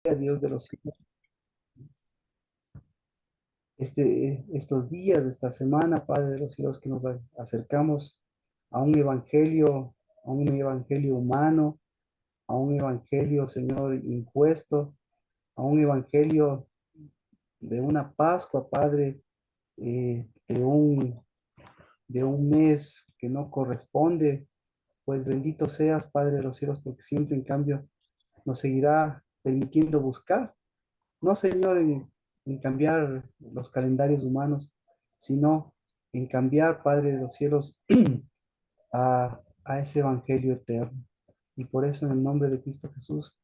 Dios de los cielos, estos días, esta semana, Padre de los cielos, que nos acercamos a un evangelio, a un evangelio humano, a un evangelio, Señor, impuesto, a un evangelio de una Pascua, Padre, de un mes que no corresponde. Pues bendito seas, Padre de los cielos, porque siempre, en cambio, nos seguirá permitiendo buscar. No, Señor, en cambiar los calendarios humanos, sino en cambiar, Padre de los cielos, a ese evangelio eterno. Y por eso, en el nombre de Cristo Jesús,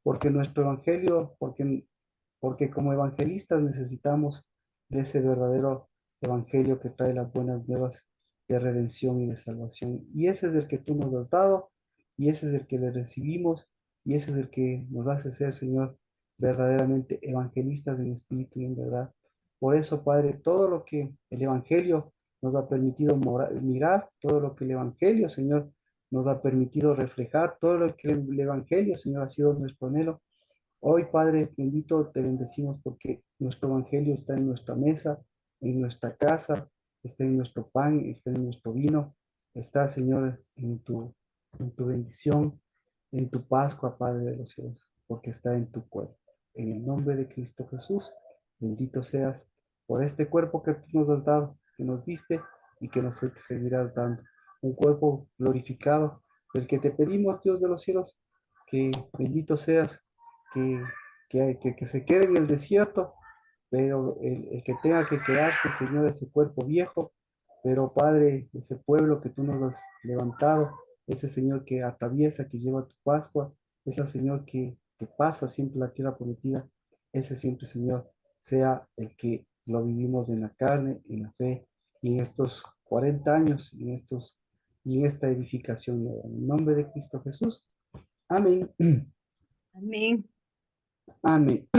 porque nuestro evangelio, porque como evangelistas necesitamos de ese verdadero evangelio que trae las buenas nuevas de redención y de salvación. Y ese es el que tú nos has dado, y ese es el que le recibimos, y ese es el que nos hace ser, Señor, verdaderamente evangelistas en espíritu y en verdad. Por eso, Padre, todo lo que el evangelio nos ha permitido mirar, todo lo que el evangelio, Señor, nos ha permitido reflejar, todo lo que el evangelio, Señor, ha sido nuestro anhelo. Hoy, Padre bendito, te bendecimos porque nuestro evangelio está en nuestra mesa, en nuestra casa, está en nuestro pan, está en nuestro vino, está, Señor, en tu bendición, en tu Pascua, Padre de los cielos, porque está en tu cuerpo. En el nombre de Cristo Jesús, bendito seas por este cuerpo que tú nos has dado, que nos diste y que nos seguirás dando. Un cuerpo glorificado, del que te pedimos, Dios de los cielos, que bendito seas, que, que se quede en el desierto, pero el que tenga que quedarse, Señor, ese cuerpo viejo, pero Padre, ese pueblo que tú nos has levantado, ese Señor que atraviesa, que lleva tu Pascua, ese Señor que pasa siempre la tierra prometida, ese siempre, Señor, sea el que lo vivimos en la carne, en la fe, y en estos 40 años, y en esta edificación, en el nombre de Cristo Jesús. Amén. Amén. Amén.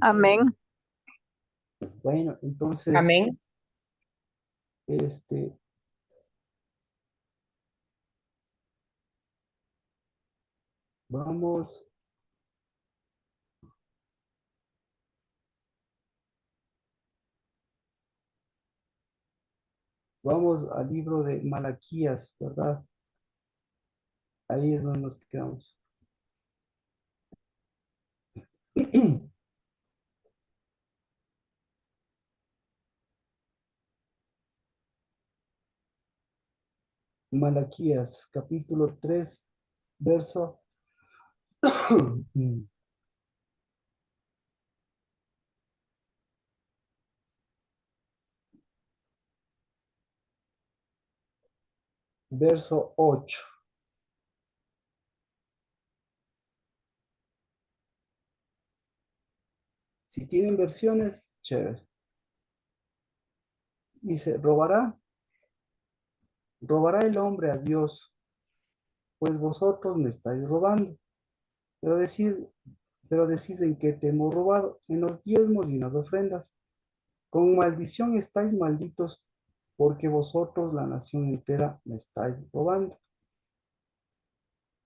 Amén. Bueno, entonces, Amén. este, vamos, vamos al libro de Malaquías, ¿verdad? Ahí es donde nos quedamos. Malaquías, capítulo 3, verso, verso 8. Si tienen versiones, chévere. Dice, robará el hombre a Dios, pues vosotros me estáis robando. Pero decís, pero decís en qué te hemos robado, en los diezmos y en las ofrendas. Con maldición estáis malditos, porque vosotros, la nación entera, me estáis robando.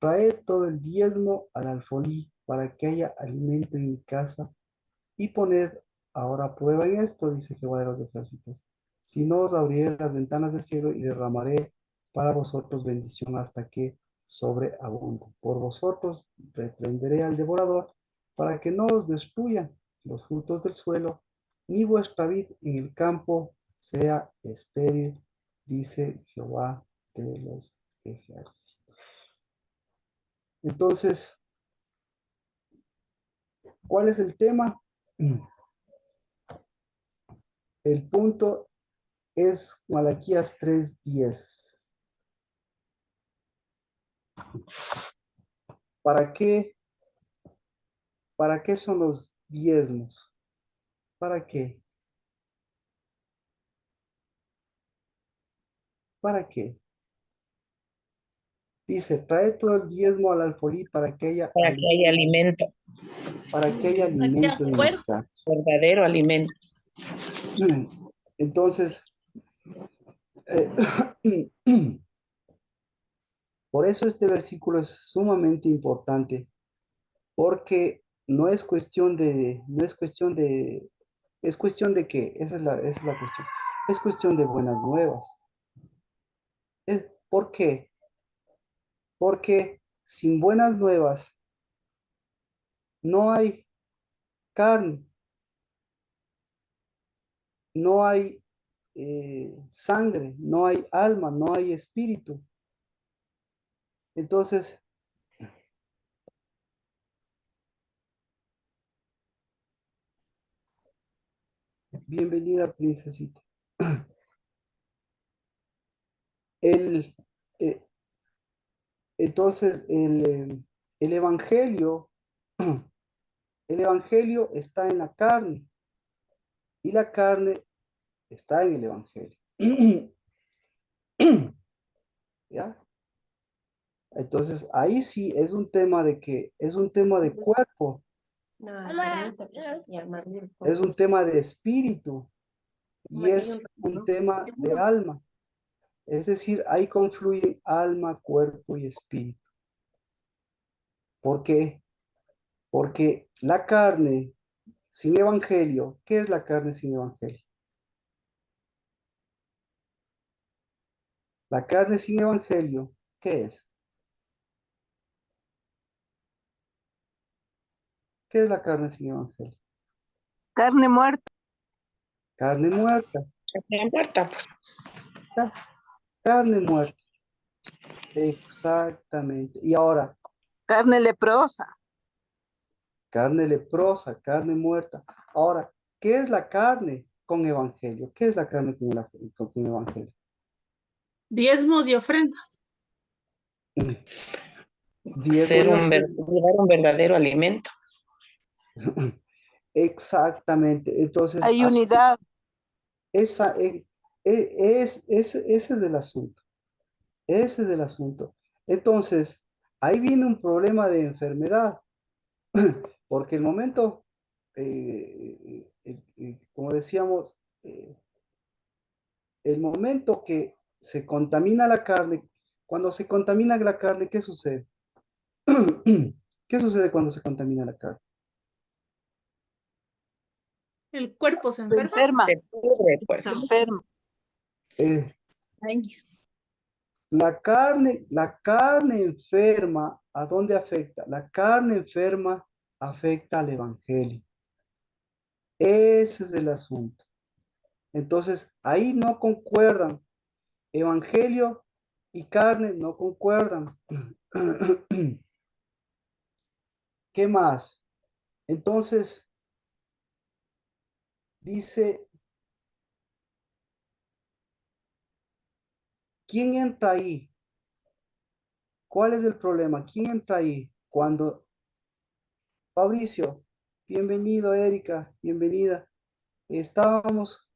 Traed todo el diezmo al alfolí, para que haya alimento en mi casa, y poned ahora a prueba en esto, dice Jehová de los ejércitos. Si no, os abriré las ventanas del cielo y derramaré para vosotros bendición hasta que sobreabunde. Por vosotros reprenderé al devorador, para que no os destruyan los frutos del suelo, ni vuestra vid en el campo sea estéril, dice Jehová de los ejércitos. Entonces, ¿cuál es el tema? El punto es Malaquías 3:10. ¿Para qué? ¿Para qué son los diezmos? ¿Para qué? ¿Para qué? Dice, trae todo el diezmo al alfolí Para que haya alimento, para que haya De alimento en mi acuerdo. casa. verdadero alimento. Entonces, eh, por eso este versículo es sumamente importante, porque es cuestión de qué, esa es la cuestión. Es cuestión de buenas nuevas. ¿Por qué? Porque sin buenas nuevas no hay carne, no hay sangre, no hay alma, no hay espíritu. Entonces, bienvenida, princesita. El, eh, entonces, el evangelio, el evangelio está en la carne y la carne está en el evangelio. ¿Ya? Entonces, ahí sí es un tema de que es un tema de cuerpo, es un tema de espíritu y es un tema de alma. Es decir, ahí confluyen alma, cuerpo y espíritu. ¿Por qué? Porque la carne sin evangelio, ¿qué es la carne sin evangelio? La carne sin evangelio, ¿qué es? ¿Qué es la carne sin evangelio? Carne muerta. Carne muerta. No importa, pues. ¿Ya? Carne muerta. Exactamente. Y ahora, Carne leprosa. carne leprosa, carne muerta. Ahora, ¿qué es la carne con evangelio? ¿Qué es la carne con evangelio? Diezmos y ofrendas. Diezmo y ofrenda. Llevar un verdadero alimento. Exactamente. Entonces, Hay unidad. esa, ese es el asunto. Ese es el asunto. Entonces, ahí viene un problema de enfermedad, porque el momento, como decíamos, el momento que se contamina la carne, cuando se contamina la carne, ¿qué sucede? ¿Qué sucede cuando se contamina la carne? El cuerpo se Se enferma. enferma. Se pudre, pues. Se enferma. Eh, Ay, la carne enferma, ¿a dónde afecta? La carne enferma afecta al evangelio. Ese es el asunto. Entonces, ahí no concuerdan. Evangelio y carne no concuerdan. ¿Qué más? Entonces, dice, ¿quién entra ahí? ¿Cuál es el problema? ¿Quién entra ahí? Cuando, Fabricio, bienvenido, Erika, bienvenida. Estábamos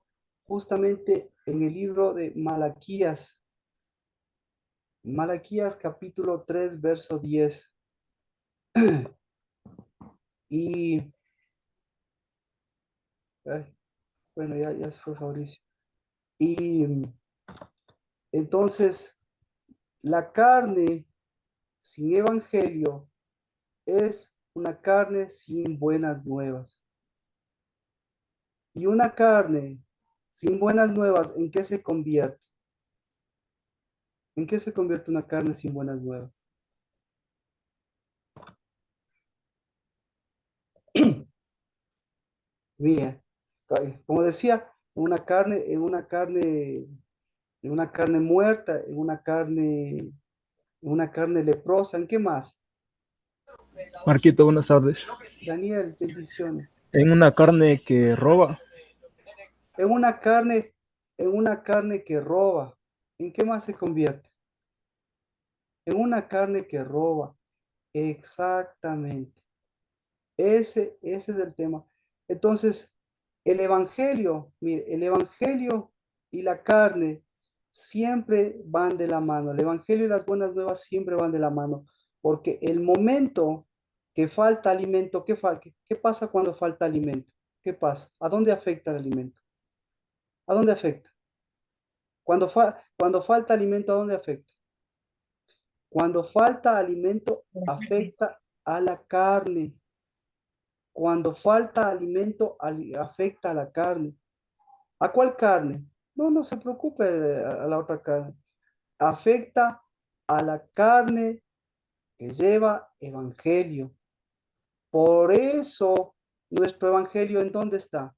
justamente en el libro de Malaquías, Malaquías capítulo 3, verso 10. Y, ay, bueno, ya se fue Fabricio. Y entonces, la carne sin evangelio es una carne sin buenas nuevas. Y una carne sin buenas nuevas, ¿en qué se convierte? ¿En qué se convierte una carne sin buenas nuevas? Mira, como decía, en una carne muerta, en una carne leprosa, ¿en qué más? Marquito, buenas tardes. Daniel, bendiciones. En una carne que roba, En una carne, en una carne que roba, ¿en qué más se convierte? En una carne que roba. Exactamente. Ese es el tema. Entonces, el evangelio, mire, el evangelio y la carne siempre van de la mano. El evangelio y las buenas nuevas siempre van de la mano, porque el momento que falta alimento, ¿qué pasa cuando falta alimento? ¿Qué pasa? ¿A dónde afecta el alimento? ¿A dónde afecta? Cuando falta alimento, ¿a dónde afecta? Cuando falta alimento, afecta a la carne. Cuando falta alimento, afecta a la carne. ¿A cuál carne? No, no se preocupe a la otra carne. Afecta a la carne que lleva evangelio. Por eso, nuestro evangelio, ¿en dónde está?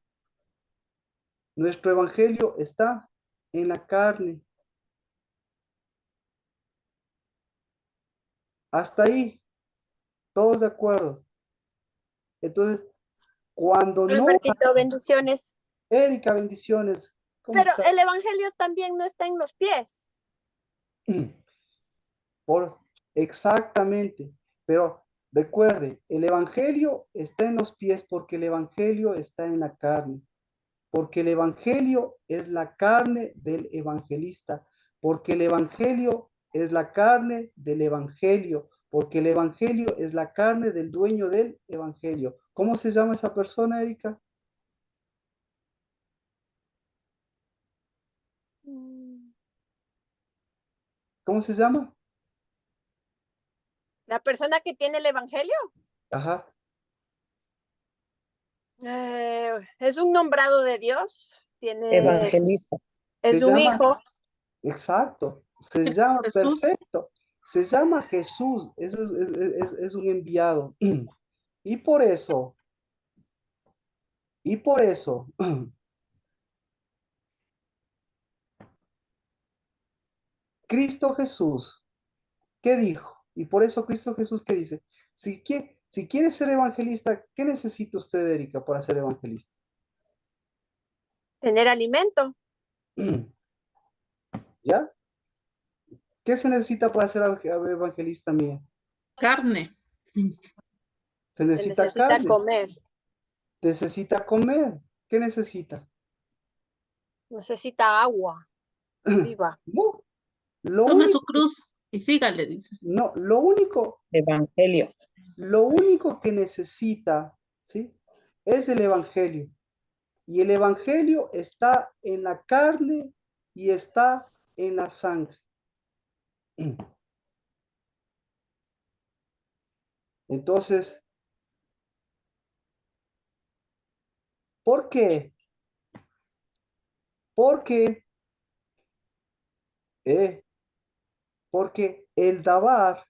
Nuestro evangelio está en la carne. Hasta ahí, todos de acuerdo. Entonces, cuando Hola, no, Marquito, bendiciones. Erika, bendiciones. ¿Cómo Pero está? el evangelio también no está en los pies. Por, exactamente. Pero recuerde, el evangelio está en los pies porque el evangelio está en la carne. Porque el evangelio es la carne del evangelista. Porque el evangelio es la carne del evangelio. Porque el evangelio es la carne del dueño del evangelio. ¿Cómo se llama esa persona, Erika? ¿Cómo se llama? La persona que tiene el evangelio Ajá. es un nombrado de Dios, Evangelista. Se es un llama, hijo. exacto, se llama, Jesús. perfecto, se llama Jesús, eso es un enviado. Y por eso, y por eso, Cristo Jesús, ¿qué dijo? Y por eso Cristo Jesús, ¿qué dice? Si quiere ser evangelista, ¿qué necesita usted, Erika, para ser evangelista? Tener alimento. ¿Ya? ¿Qué se necesita para ser evangelista mía? Carne. Se Se necesita necesita carne, comer. necesita comer. ¿Qué necesita? Necesita agua viva. No, lo Tome su único, cruz y sígale, dice. no, Evangelio. lo único que necesita, ¿sí? Es el evangelio. Y el evangelio está en la carne y está en la sangre. Entonces, ¿por qué? Porque, eh, porque el dabar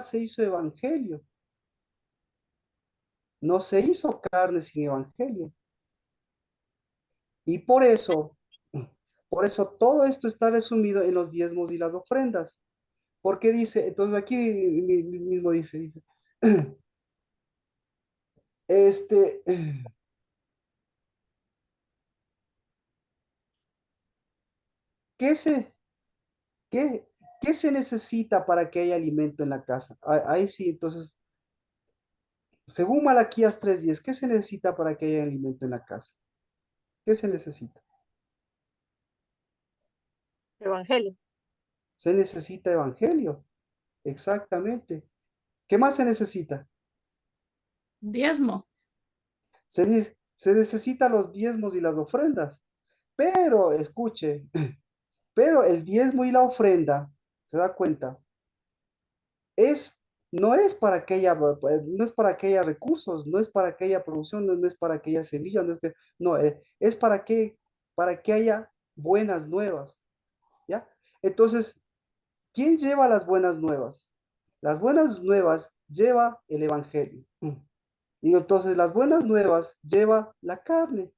se hizo evangelio, no se hizo carne sin evangelio. Y por eso todo esto está resumido en los diezmos y las ofrendas. Porque dice, entonces aquí mismo dice, este, ¿qué se, qué, qué se necesita para que haya alimento en la casa? Ahí sí, entonces, según Malaquías 3:10, ¿qué se necesita para que haya alimento en la casa? ¿Qué se necesita? Evangelio. Se necesita evangelio, exactamente. ¿Qué más se necesita? Diezmo. Se necesita los diezmos y las ofrendas. Pero, escuche, pero el diezmo y la ofrenda, ¿se da cuenta? Es, no es para que haya, no es para que haya recursos, no es para que haya producción, no es para que haya semillas, no es que, no, es para que haya buenas nuevas, ¿ya? Entonces, ¿quién lleva las buenas nuevas? Las buenas nuevas lleva el evangelio. Y entonces las buenas nuevas lleva la carne.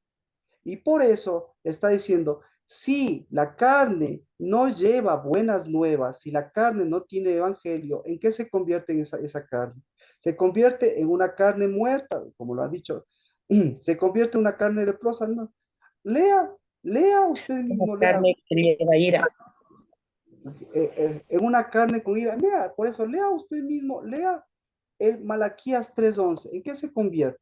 Y por eso está diciendo, si la carne no lleva buenas nuevas, si la carne no tiene evangelio, ¿en qué se convierte en esa carne? Se convierte en una carne muerta, como lo ha dicho. Se convierte en una carne leprosa. No. Lea, lea usted Una mismo, lea. carne que lleva ira. En una carne con ira. Lea, por eso, lea usted mismo, lea el Malaquías 3:11. ¿En qué se convierte?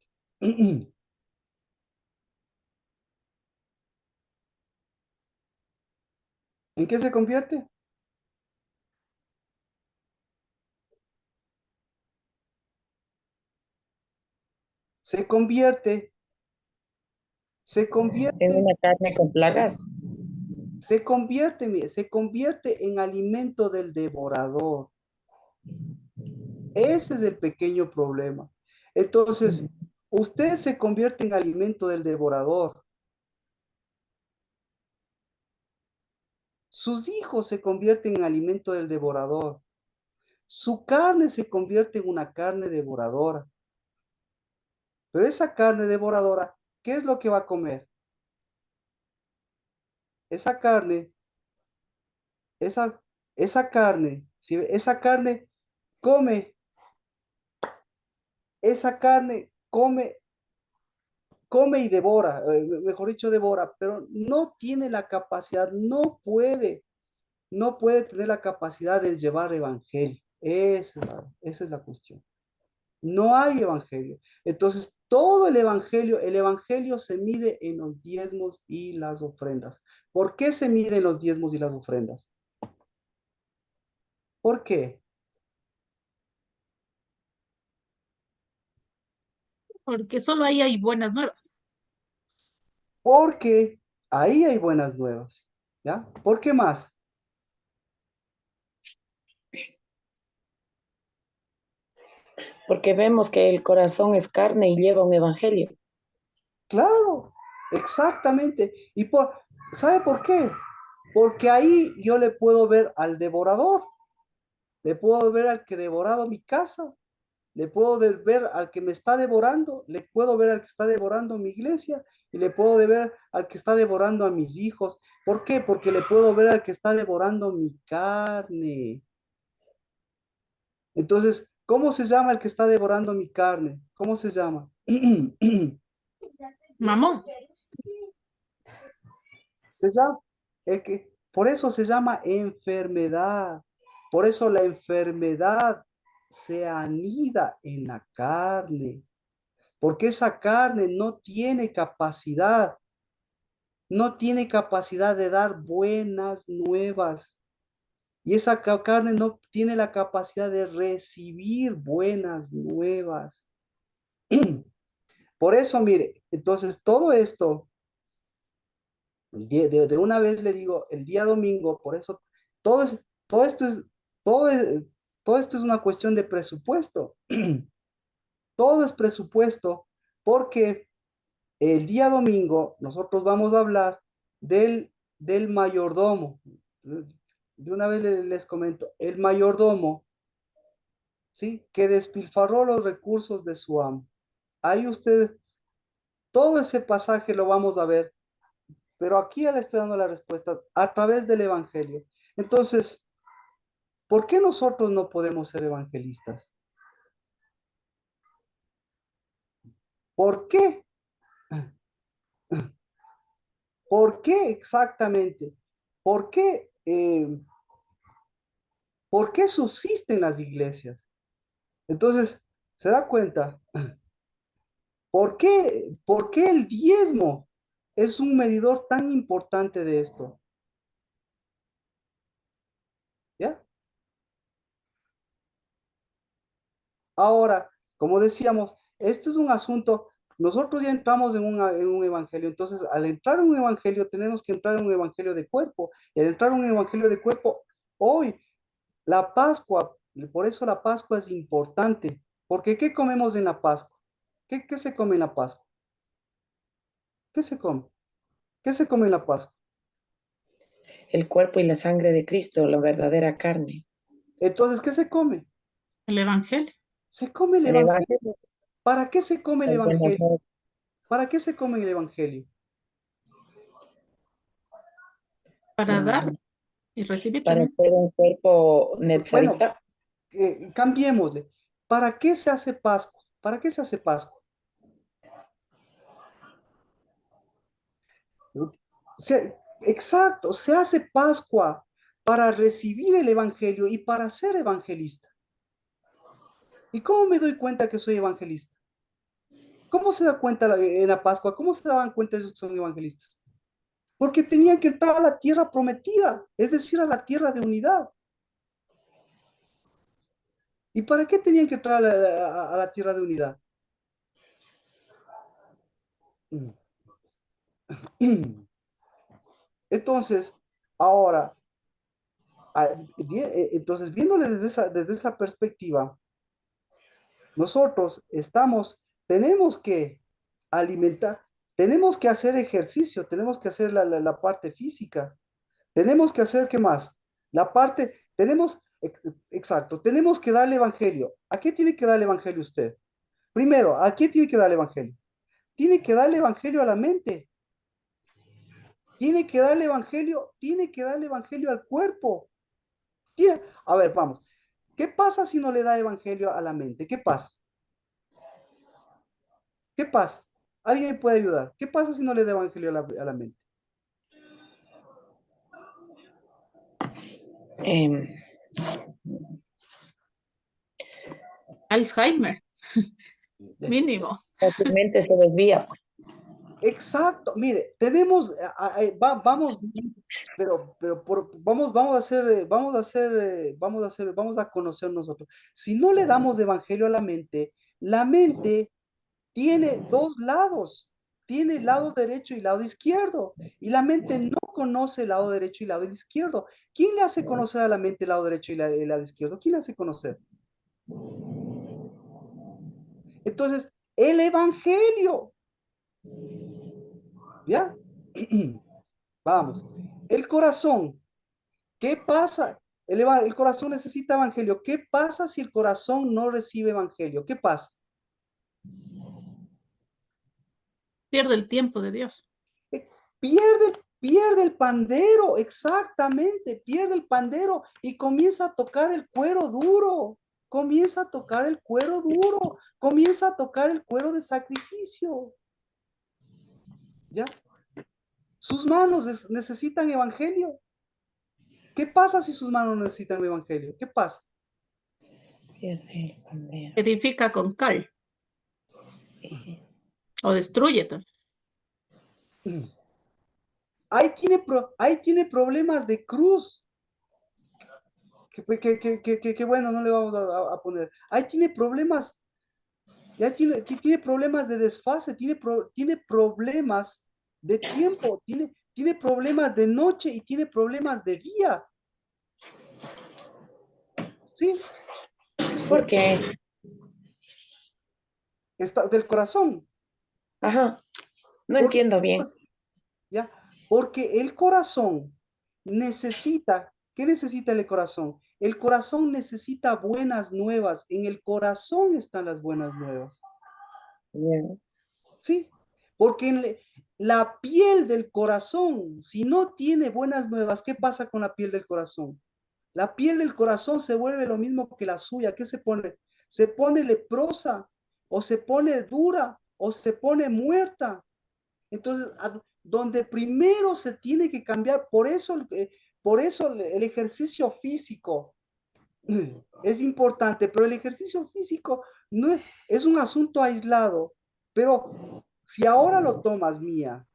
¿En qué se convierte? Se convierte, se En convierte, una carne con plagas. mire, se convierte en alimento del devorador. Ese es el pequeño problema. Entonces, Usted se convierte en alimento del devorador. Sus hijos se convierten en alimento del devorador. Su carne se convierte en una carne devoradora. Pero esa carne devoradora, ¿qué es lo que va a comer? Esa carne, esa, esa carne, si esa carne come, esa carne come y devora, mejor dicho, devora, pero no tiene la capacidad, no puede tener la capacidad de llevar evangelio. Esa es la cuestión. No hay evangelio. Entonces, todo el evangelio se mide en los diezmos y las ofrendas. ¿Por qué se miden los diezmos y las ofrendas? ¿Por qué? Porque solo ahí hay buenas nuevas. Porque ahí hay buenas nuevas. ¿Ya? ¿Por qué más? Porque vemos que el corazón es carne y lleva un evangelio. Claro, exactamente. ¿Sabe por qué? Porque ahí yo le puedo ver al devorador, le puedo ver al que ha devorado mi casa, le puedo ver al que me está devorando, le puedo ver al que está devorando mi iglesia y le puedo ver al que está devorando a mis hijos. ¿Por qué? Porque le puedo ver al que está devorando mi carne. Entonces, ¿cómo se llama el que está devorando mi carne? ¿Cómo se llama? Mamón. Se llama, por eso se llama enfermedad. Por eso la enfermedad se anida en la carne. Porque esa carne no tiene capacidad de dar buenas nuevas. Y esa carne no tiene la capacidad de recibir buenas nuevas. Por eso, mire, entonces todo esto, de una vez le digo, el día domingo, por eso, todo esto es, todo es- todo esto es una cuestión de presupuesto. Todo es presupuesto porque el día domingo nosotros vamos a hablar del mayordomo. De una vez les comento, el mayordomo, ¿sí? Que despilfarró los recursos de su amo. Ahí usted, todo ese pasaje lo vamos a ver, pero aquí ya le estoy dando las respuestas a través del Evangelio. Entonces, ¿por qué nosotros no podemos ser evangelistas? ¿Por qué? ¿Por qué exactamente? ¿Por qué, ¿por qué subsisten las iglesias? Entonces, ¿se da cuenta? ¿Por qué el diezmo es un medidor tan importante de esto? ¿Ya? Ahora, como decíamos, esto es un asunto, nosotros ya entramos en un evangelio, entonces al entrar en un evangelio tenemos que entrar en un evangelio de cuerpo, y al entrar en un evangelio de cuerpo, hoy, la Pascua, por eso la Pascua es importante, porque ¿qué comemos en la Pascua? ¿Qué se come en la Pascua? ¿Qué se come? ¿Qué se come en la Pascua? El cuerpo y la sangre de Cristo, la verdadera carne. Entonces, ¿qué se come? El evangelio. Se come el El evangelio. evangelio, ¿Para qué se come el las buenas evangelio? nuevas, ¿Para qué se come el evangelio? Para dar y recibir para también. ser un cuerpo Bueno, netzavita. cambiémosle. ¿Para qué se hace Pascua? ¿Para qué se hace Pascua? Exacto, se hace Pascua para recibir el evangelio y para ser evangelista. ¿Y cómo me doy cuenta que soy evangelista? ¿Cómo se da cuenta en la Pascua? ¿Cómo se daban cuenta esos que son evangelistas? Porque tenían que entrar a la tierra prometida, es decir, a la tierra de unidad. ¿Y para qué tenían que entrar a la tierra de unidad? Entonces, ahora, entonces viéndole desde esa perspectiva, nosotros estamos tenemos que alimentar, tenemos que hacer ejercicio, tenemos que hacer la parte física, tenemos que hacer, ¿qué más? La parte, exacto, tenemos que darle evangelio. ¿A qué tiene que darle evangelio usted? Primero, ¿a qué tiene que darle evangelio? Tiene que darle evangelio a la mente. Tiene que darle evangelio al cuerpo. A ver, vamos. ¿Qué pasa si no le da evangelio a la mente? ¿Qué pasa? ¿Qué pasa? ¿Alguien me puede ayudar? ¿Qué pasa si no le da evangelio a la mente? Em, Alzheimer, mínimo. Fácilmente se desvía, pues. Exacto, mire, tenemos, vamos bien, vamos a hacer, vamos a conocer nosotros. Si no le damos evangelio a la mente tiene dos lados, tiene el lado derecho y lado izquierdo, y la mente no conoce el lado derecho y lado izquierdo. ¿Quién le hace conocer a la mente el lado derecho y el lado izquierdo? ¿Quién le hace conocer? Entonces, el evangelio, ¿ya? Vamos. El corazón, ¿qué pasa? El corazón necesita evangelio. ¿Qué pasa si el corazón no recibe evangelio? ¿Qué pasa? Pierde el tiempo de Dios. Pierde el pandero, exactamente, pierde el pandero y comienza a tocar el cuero duro, comienza a tocar el cuero duro, comienza a tocar el cuero de sacrificio. ¿Ya? Sus manos necesitan evangelio. ¿Qué pasa si sus manos necesitan evangelio? ¿Qué pasa? Pierde el pandero. Edifica con cal o destruye también. Ahí tiene problemas de cruz. Que bueno, no le vamos a poner. Ahí tiene problemas, tiene problemas de desfase, tiene problemas de tiempo, tiene problemas de noche y tiene problemas de día. ¿Sí? ¿Por qué? Está del corazón. Ajá, no Porque, entiendo bien. ¿ya? Porque el corazón necesita, ¿qué necesita el corazón? El corazón necesita buenas nuevas. En el corazón están las buenas nuevas. Bien. ¿Sí? Porque la piel del corazón, si no tiene buenas nuevas, ¿qué pasa con la piel del corazón? La piel del corazón se vuelve lo mismo que la suya. ¿Qué se pone? Se pone leprosa, o se pone dura, o se pone muerta. Entonces, donde primero se tiene que cambiar, por eso el ejercicio físico es importante, pero el ejercicio físico no es un asunto aislado. Pero si ahora lo tomas, Mía,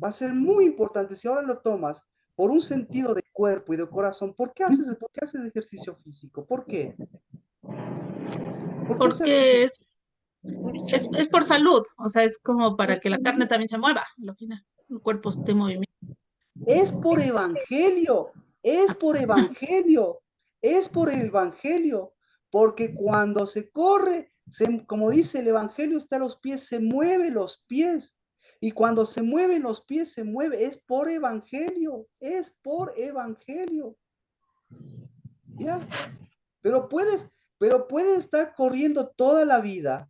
va a ser muy importante. Si ahora lo tomas por un sentido de cuerpo y de corazón, por qué haces ejercicio físico? ¿Por qué? ¿Por qué se hace Porque ejercicio? es por salud, o sea, es como para que la carne también se mueva, al final, el cuerpo esté en movimiento. Es por evangelio, es por evangelio, es por el evangelio, porque cuando se corre, como dice el evangelio, está a los pies, se mueve los pies. Y cuando se mueven los pies, se mueve, es por evangelio, es por evangelio. ¿Ya? Pero puedes estar corriendo toda la vida,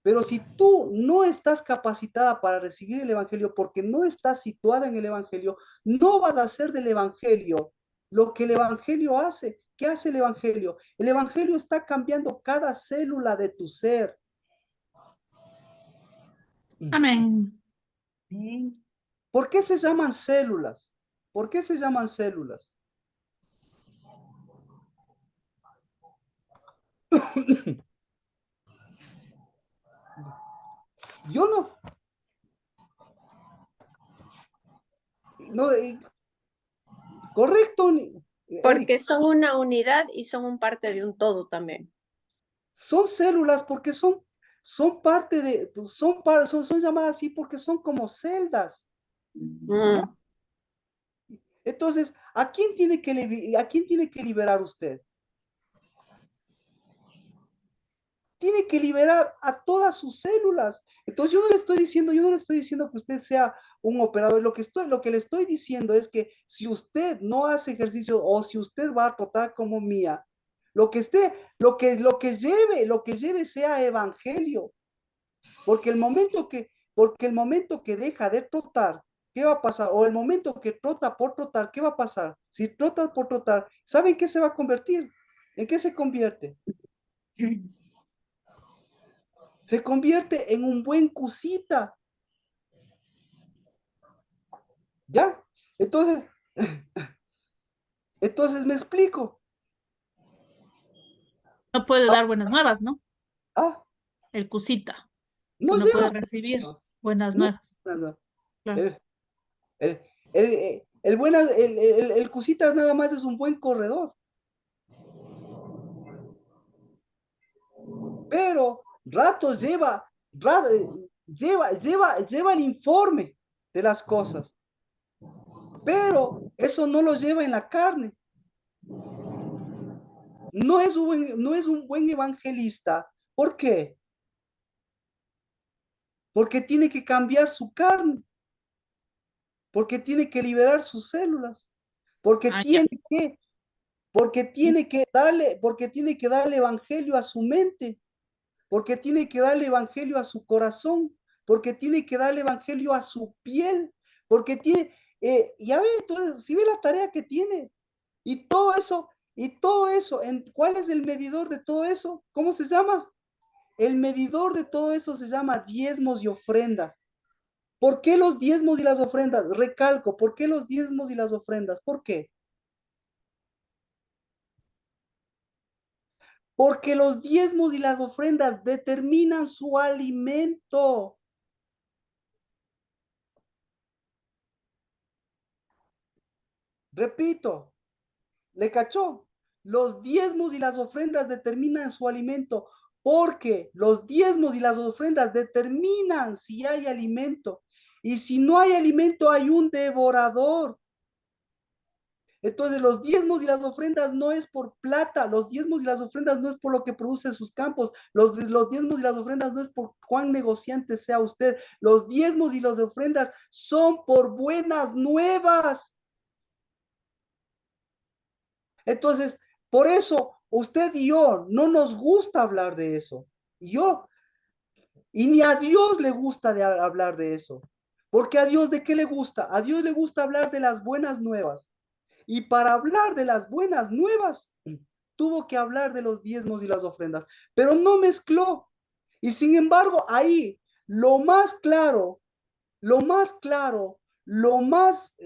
pero si tú no estás capacitada para recibir el Evangelio porque no estás situada en el Evangelio, no vas a hacer del Evangelio lo que el Evangelio hace. ¿Qué hace el Evangelio? El Evangelio está cambiando cada célula de tu ser. Amén. ¿Por qué se llaman células? ¿Por qué se llaman células? Yo no. No, correcto, Porque Eric. son una unidad y son un parte de un todo también. Son células porque son parte de, son llamadas así porque son como celdas. ¿Ya? Mm. Entonces, ¿a quién tiene que liberar usted? tiene que liberar a todas sus células. Entonces yo no le estoy diciendo que usted sea un operador. Lo que le estoy diciendo es que si usted no hace ejercicio o si usted va a trotar como Mía, lo que lleve sea evangelio. Porque el momento que deja de trotar, ¿qué va a pasar? O el momento que trota por trotar, ¿qué va a pasar? Si trota por trotar, ¿saben qué se va a convertir? ¿En qué se convierte? Se convierte en un buen cusita. ¿Ya? Entonces, entonces me explico. No puede dar buenas nuevas, ¿no? Ah, El cusita, que no no puede lleva. recibir buenas No, nuevas. nada. Claro. El cusita nada más es un buen corredor. Pero ratos lleva el informe de las cosas. Pero eso no lo lleva en la carne. No es un buen evangelista. ¿Por qué? Porque tiene que cambiar su carne, porque tiene que liberar sus células, porque Ah, ya. tiene que, porque tiene que darle evangelio a su mente, porque tiene que darle evangelio a su corazón, porque tiene que darle evangelio a su piel, porque tiene, ya ve, entonces, si ve la tarea que tiene, y todo eso, ¿cuál es el medidor de todo eso? ¿Cómo se llama? El medidor de todo eso se llama diezmos y ofrendas. ¿Por qué los diezmos y las ofrendas? Recalco, ¿por qué los diezmos y las ofrendas? ¿Por qué? Porque los diezmos y las ofrendas determinan su alimento. Repito, ¿le cachó? Los diezmos y las ofrendas determinan su alimento, porque los diezmos y las ofrendas determinan si hay alimento. Y si no hay alimento, hay un devorador. Entonces, los diezmos y las ofrendas no es por plata, los diezmos y las ofrendas no es por lo que produce sus campos, los diezmos y las ofrendas no es por cuán negociante sea usted, los diezmos y las ofrendas son por buenas nuevas. Entonces, por eso usted y yo no nos gusta hablar de eso. Yo, y ni a Dios le gusta hablar de eso. Porque a Dios, ¿de qué le gusta? A Dios le gusta hablar de las buenas nuevas. Y para hablar de las buenas nuevas, tuvo que hablar de los diezmos y las ofrendas, pero no mezcló. Y sin embargo, ahí lo más claro, lo más claro, lo más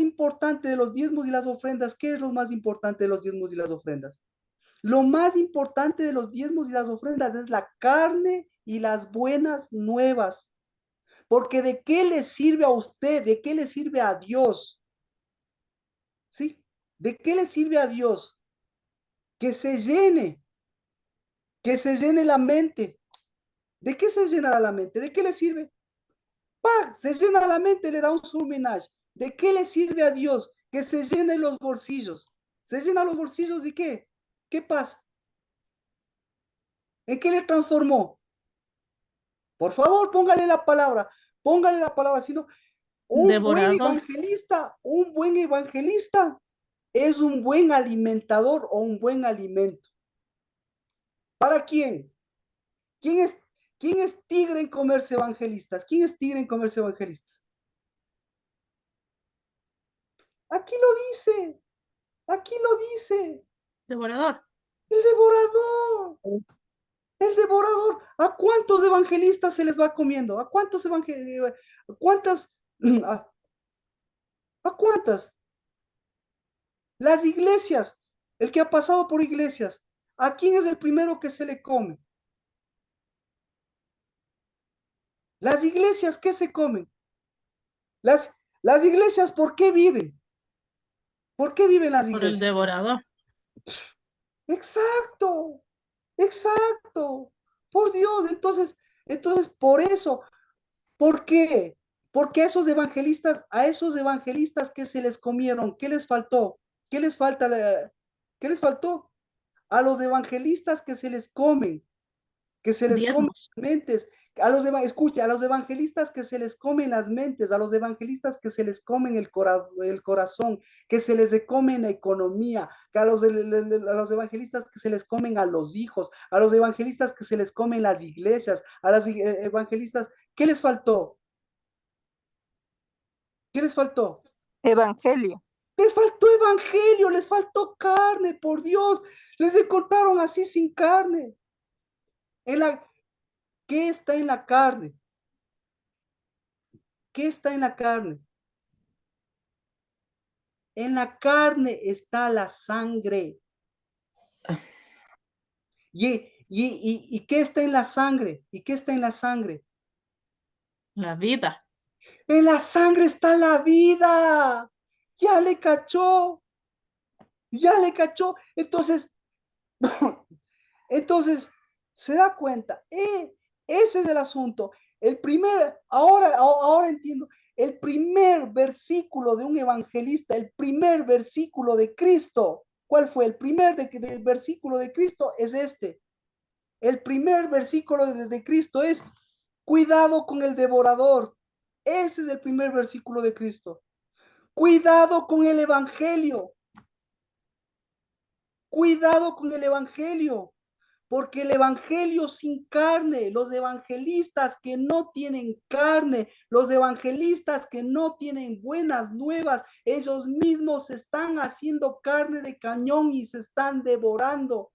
importante de los diezmos y las ofrendas, ¿qué es lo más importante de los diezmos y las ofrendas? Lo más importante de los diezmos y las ofrendas es la carne y las buenas nuevas. Porque ¿de qué le sirve a usted? ¿De qué le sirve a Dios? ¿Sí? ¿De qué le sirve a Dios? Que se llene, que se llene la mente. ¿De qué se llena la mente? ¿De qué le sirve? ¡Pah! Se llena la mente, le da un surmenage. ¿De qué le sirve a Dios? Que se llene los bolsillos. ¿Se llena los bolsillos de qué? ¿Qué pasa? ¿En qué le transformó? Por favor, póngale la palabra, sino Devorador. un buen evangelista es un buen alimentador o un buen alimento. ¿Para quién? ¿Quién es, quién es tigre en comerse evangelistas? ¿Quién es tigre en comerse evangelistas? Aquí lo dice, aquí lo dice. Devorador. El devorador, el devorador. ¿A cuántos evangelistas se les va comiendo? ¿A cuántos evangelistas? ¿Cuántas? ¿A, a cuántas? Las iglesias, el que ha pasado por iglesias. ¿A quién es el primero que se le come? Las iglesias, ¿qué se comen? Las iglesias, ¿por qué viven? ¿Por qué viven las Por el iglesias? devorador. Exacto, exacto. Por Dios, entonces por eso, ¿por qué? Porque a esos evangelistas que se les comieron, ¿qué les faltó? ¿Qué les falta? ¿Qué les faltó? A los evangelistas que se les comen, que se les comen Diezmos. las mentes, escucha, a los evangelistas que se les comen las mentes, a los evangelistas que se les comen el corazón, que se les comen la economía, que a los evangelistas que se les comen a los hijos, a los evangelistas que se les comen las iglesias, a los evangelistas, ¿qué les faltó? ¿Qué les faltó? Evangelio. Les faltó evangelio, les faltó carne, por Dios, les encontraron así sin carne. ¿Qué está en la carne? ¿Qué está en la carne? En la carne está la sangre. ¿Y qué está en la sangre? ¿Y qué está en la sangre? La vida. En la sangre está la vida. Ya le cachó. Ya le cachó. Entonces, entonces, se da cuenta. Ese es el asunto. Ahora entiendo. El primer versículo de un evangelista, el primer versículo de Cristo. ¿Cuál fue? El primer versículo de Cristo es este. El primer versículo de Cristo es: cuidado con el devorador. Ese es el primer versículo de Cristo. Cuidado con el evangelio. Cuidado con el evangelio. Porque el evangelio sin carne, los evangelistas que no tienen carne, los evangelistas que no tienen buenas nuevas, ellos mismos se están haciendo carne de cañón y se están devorando.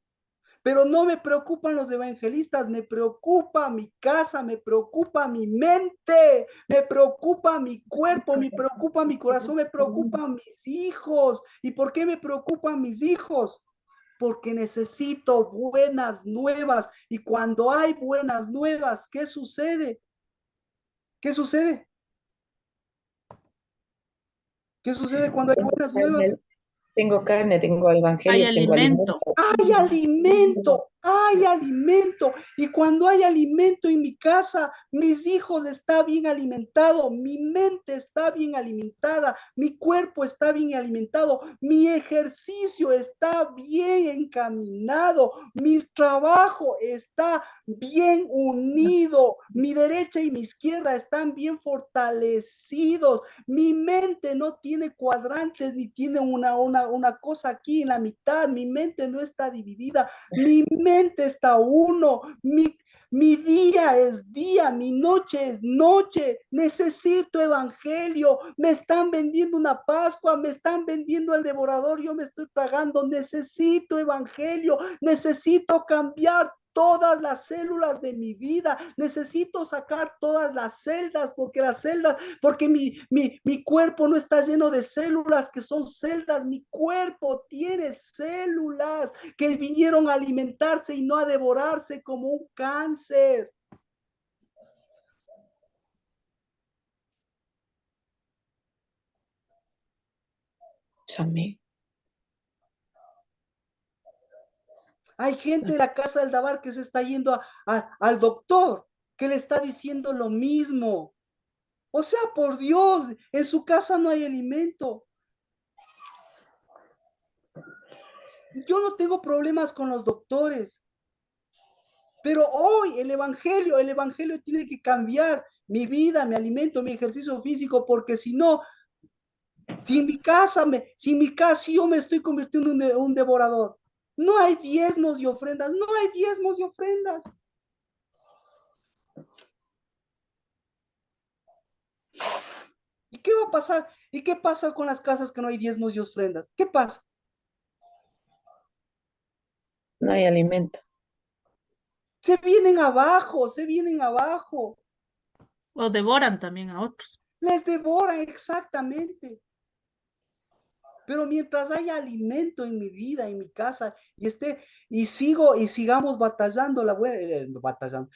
Pero no me preocupan los evangelistas, me preocupa mi casa, me preocupa mi mente, me preocupa mi cuerpo, me preocupa mi corazón, me preocupan mis hijos. ¿Y por qué me preocupan mis hijos? Porque necesito buenas nuevas. Y cuando hay buenas nuevas, ¿qué sucede? ¿Qué sucede? ¿Qué sucede cuando hay buenas nuevas? Tengo carne, tengo Hay evangelio, tengo alimento. Hay alimento, hay alimento. Y cuando hay alimento en mi casa, mis hijos están bien alimentados, mi mente está bien alimentada, mi cuerpo está bien alimentado, mi ejercicio está bien encaminado, mi trabajo está bien unido, mi derecha y mi izquierda están bien fortalecidos, mi mente no tiene cuadrantes ni tiene una cosa aquí en la mitad, mi mente no está dividida, mi mente está uno, mi día es día, mi noche es noche, necesito evangelio, me están vendiendo una Pascua, me están vendiendo el devorador, yo me estoy pagando, necesito evangelio, necesito cambiar todas las células de mi vida, necesito sacar todas las celdas, porque mi cuerpo no está lleno de células que son celdas, mi cuerpo tiene células que vinieron a alimentarse y no a devorarse como un cáncer. Amén. Hay gente de la casa del Dabar que se está yendo al doctor, que le está diciendo lo mismo. O sea, por Dios, en su casa no hay alimento. Yo no tengo problemas con los doctores, pero hoy el evangelio tiene que cambiar mi vida, mi alimento, mi ejercicio físico, porque si no, si en mi casa yo me estoy convirtiendo en un devorador, no hay diezmos y ofrendas, no hay diezmos y ofrendas. ¿Y qué va a pasar? ¿Y qué pasa con las casas que no hay diezmos y ofrendas? ¿Qué pasa? No hay alimento. Se vienen abajo, se vienen abajo. O devoran también a otros. Les devoran exactamente. Pero mientras haya alimento en mi vida, en mi casa, y sigamos batallando batallando,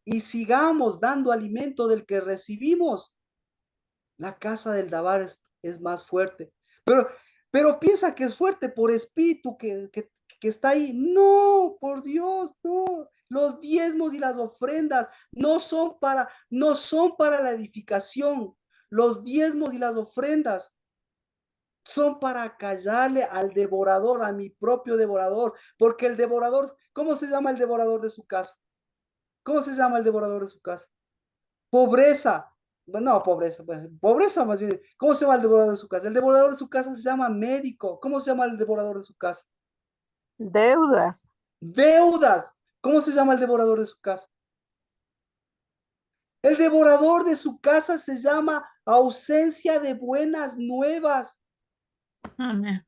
y sigamos dando alimento del que recibimos, la casa del Dabar es más fuerte. Pero piensa que es fuerte por espíritu que está ahí. No, por Dios, no. Los diezmos y las ofrendas no son para la edificación. Los diezmos y las ofrendas Son para callarle al devorador, a mi propio devorador, porque el devorador, ¿cómo se llama el devorador de su casa? ¿Cómo se llama el devorador de su casa? Pobreza. No, pobreza, pues, pobreza más bien. ¿Cómo se llama el devorador de su casa? El devorador de su casa se llama médico. ¿Cómo se llama el devorador de su casa? Deudas. Deudas. ¿Cómo se llama el devorador de su casa? El devorador de su casa se llama ausencia de buenas nuevas. Amén.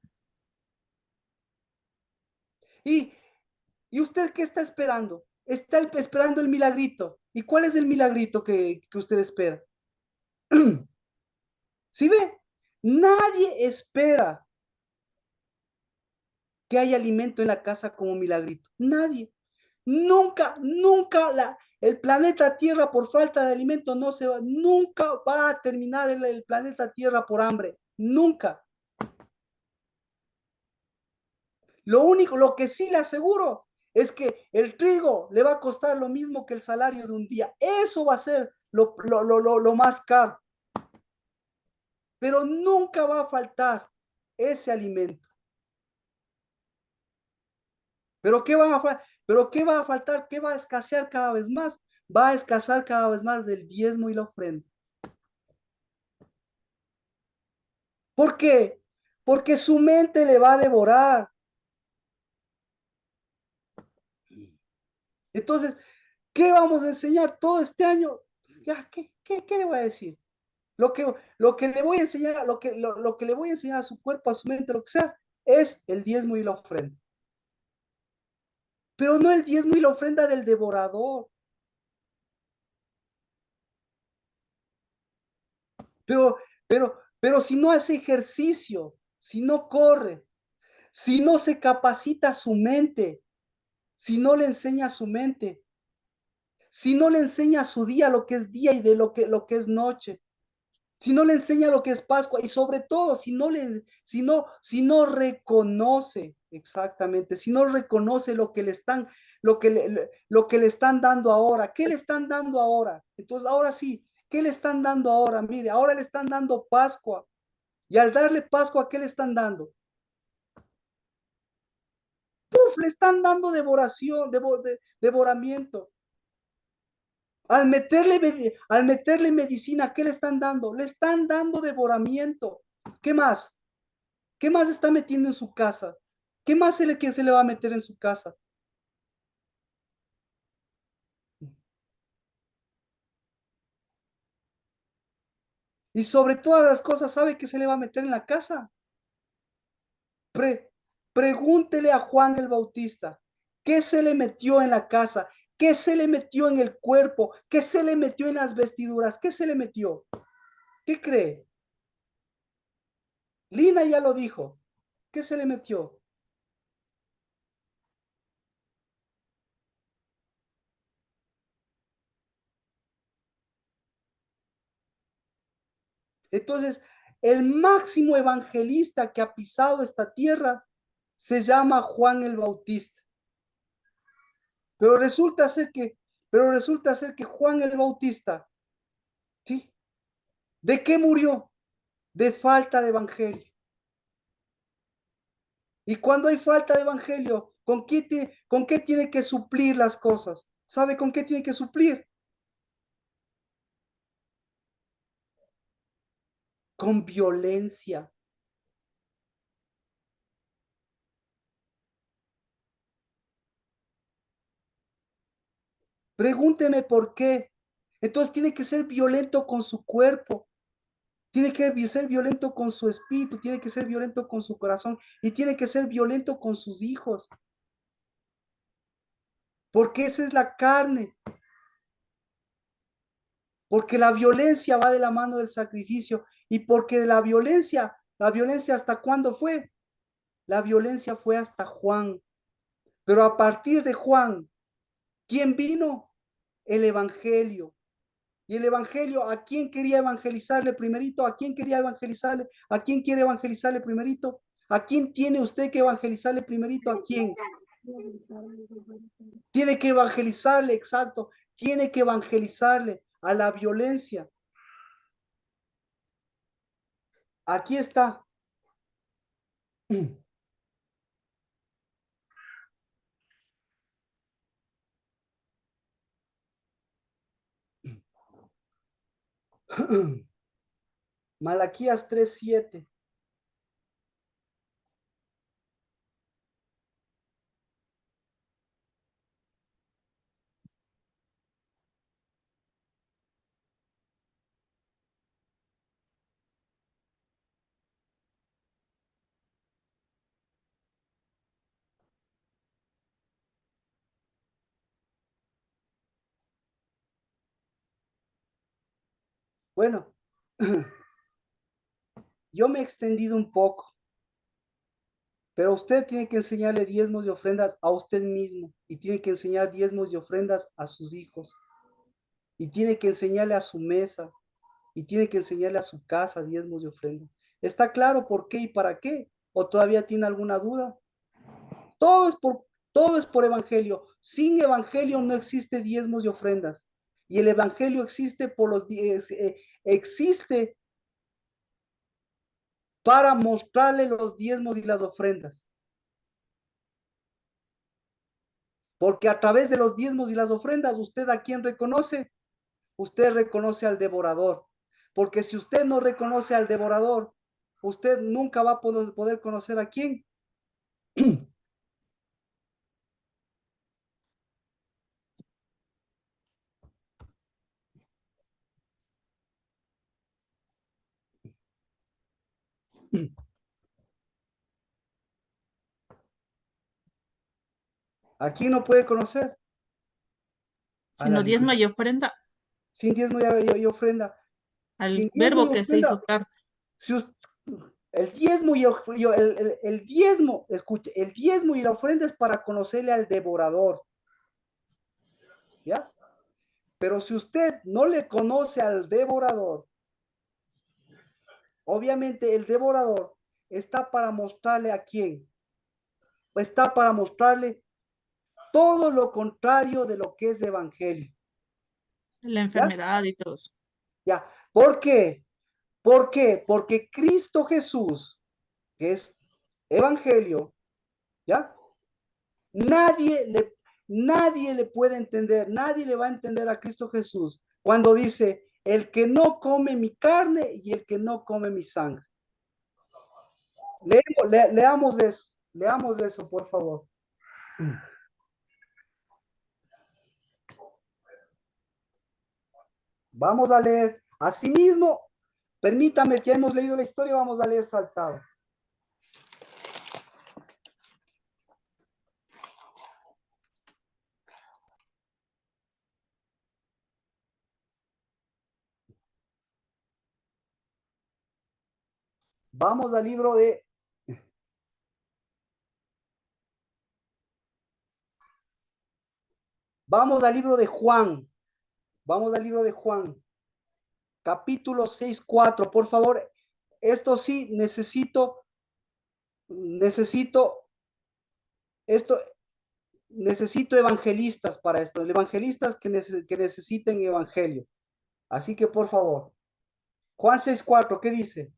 ¿Y, y usted qué está esperando? Está esperando el milagrito. ¿Y cuál es el milagrito que usted espera? ¿Sí ve? Nadie espera que haya alimento en la casa como milagrito. Nadie. Nunca, nunca el planeta Tierra por falta de alimento no se va, nunca va a terminar el planeta Tierra por hambre. Nunca. Lo único, lo que sí le aseguro es que el trigo le va a costar lo mismo que el salario de un día. Eso va a ser lo más caro. Pero nunca va a faltar ese alimento. ¿Pero qué va a faltar? ¿Pero qué va a faltar? ¿Qué va a escasear cada vez más? Va a escasear cada vez más del diezmo y la ofrenda. ¿Por qué? Porque su mente le va a devorar. Entonces, ¿qué vamos a enseñar todo este año? Ya, ¿qué le voy a decir? Lo que le voy a enseñar, lo que le voy a enseñar a su cuerpo, a su mente, lo que sea, es el diezmo y la ofrenda. Pero no el diezmo y la ofrenda del devorador. Pero si no hace ejercicio, si no corre, si no se capacita su mente, si no le enseña a su mente, si no le enseña a su día lo que es día y de lo que es noche, si no le enseña lo que es Pascua y sobre todo si no reconoce exactamente, si no reconoce lo que le están dando ahora, ¿qué le están dando ahora? Entonces ahora sí, ¿qué le están dando ahora? Mire, ahora le están dando Pascua y al darle Pascua, ¿qué le están dando? ¡Puf! Le están dando devoración, devoramiento. Al meterle medicina, ¿qué le están dando? Le están dando devoramiento. ¿Qué más? ¿Qué más está metiendo en su casa? ¿Qué más que se le va a meter en su casa? Y sobre todas las cosas, ¿sabe qué se le va a meter en la casa? Pregúntele a Juan el Bautista, ¿qué se le metió en la casa? ¿Qué se le metió en el cuerpo? ¿Qué se le metió en las vestiduras? ¿Qué se le metió? ¿Qué cree? Lina ya lo dijo. ¿Qué se le metió? Entonces, el máximo evangelista que ha pisado esta tierra se llama Juan el Bautista. Pero resulta ser que Juan el Bautista, ¿sí? ¿De qué murió? De falta de evangelio. Y cuando hay falta de evangelio, con qué tiene que suplir las cosas? ¿Sabe con qué tiene que suplir? Con violencia. Pregúnteme por qué. Entonces tiene que ser violento con su cuerpo, tiene que ser violento con su espíritu, tiene que ser violento con su corazón y tiene que ser violento con sus hijos, porque esa es la carne, porque la violencia va de la mano del sacrificio y porque la violencia ¿hasta cuándo fue? La violencia fue hasta Juan, pero a partir de Juan, ¿quién vino? El evangelio. Y el evangelio, ¿a quién quería evangelizarle primerito? ¿A quién quería evangelizarle? ¿A quién quiere evangelizarle primerito? ¿A quién tiene usted que evangelizarle primerito? ¿A quién? Tiene que evangelizarle, exacto. Tiene que evangelizarle a la violencia. Aquí está. Malaquías 3:7. Bueno, yo me he extendido un poco, pero usted tiene que enseñarle diezmos y ofrendas a usted mismo y tiene que enseñar diezmos y ofrendas a sus hijos y tiene que enseñarle a su mesa y tiene que enseñarle a su casa diezmos y ofrendas. ¿Está claro por qué y para qué? ¿O todavía tiene alguna duda? Todo es por, todo es por evangelio. Sin evangelio no existe diezmos y ofrendas. Y el evangelio existe existe para mostrarle los diezmos y las ofrendas. Porque a través de los diezmos y las ofrendas, ¿usted a quién reconoce? Usted reconoce al devorador. Porque si usted no reconoce al devorador, usted nunca va a poder conocer a quién. ¿A quién no puede conocer? A la Sino diezmo y ofrenda sin diezmo y ofrenda. al Sin diezmo y verbo que se hizo ofrenda, carne. si el diezmo el diezmo, escuche, el diezmo y la ofrenda es para conocerle al devorador, ¿ya? Pero si usted no le conoce al devorador, obviamente el devorador está para mostrarle a quién, está para mostrarle todo lo contrario de lo que es evangelio, La ¿ya? enfermedad y todo eso. ¿Ya? ¿Por qué? ¿Por qué? Porque Cristo Jesús, que es evangelio, ¿ya? Nadie le, nadie le puede entender, nadie le va a entender a Cristo Jesús cuando dice, el que no come mi carne y el que no come mi sangre. Leamos eso, por favor. Vamos a leer. Asimismo, permítame que hemos leído la historia, vamos a leer saltado. Vamos al libro de... Vamos al libro de Juan. Vamos al libro de Juan. Capítulo 6:4. Por favor, esto sí, esto, necesito evangelistas para esto, evangelistas que necesiten evangelio. Así que, por favor, Juan 6:4, ¿qué dice?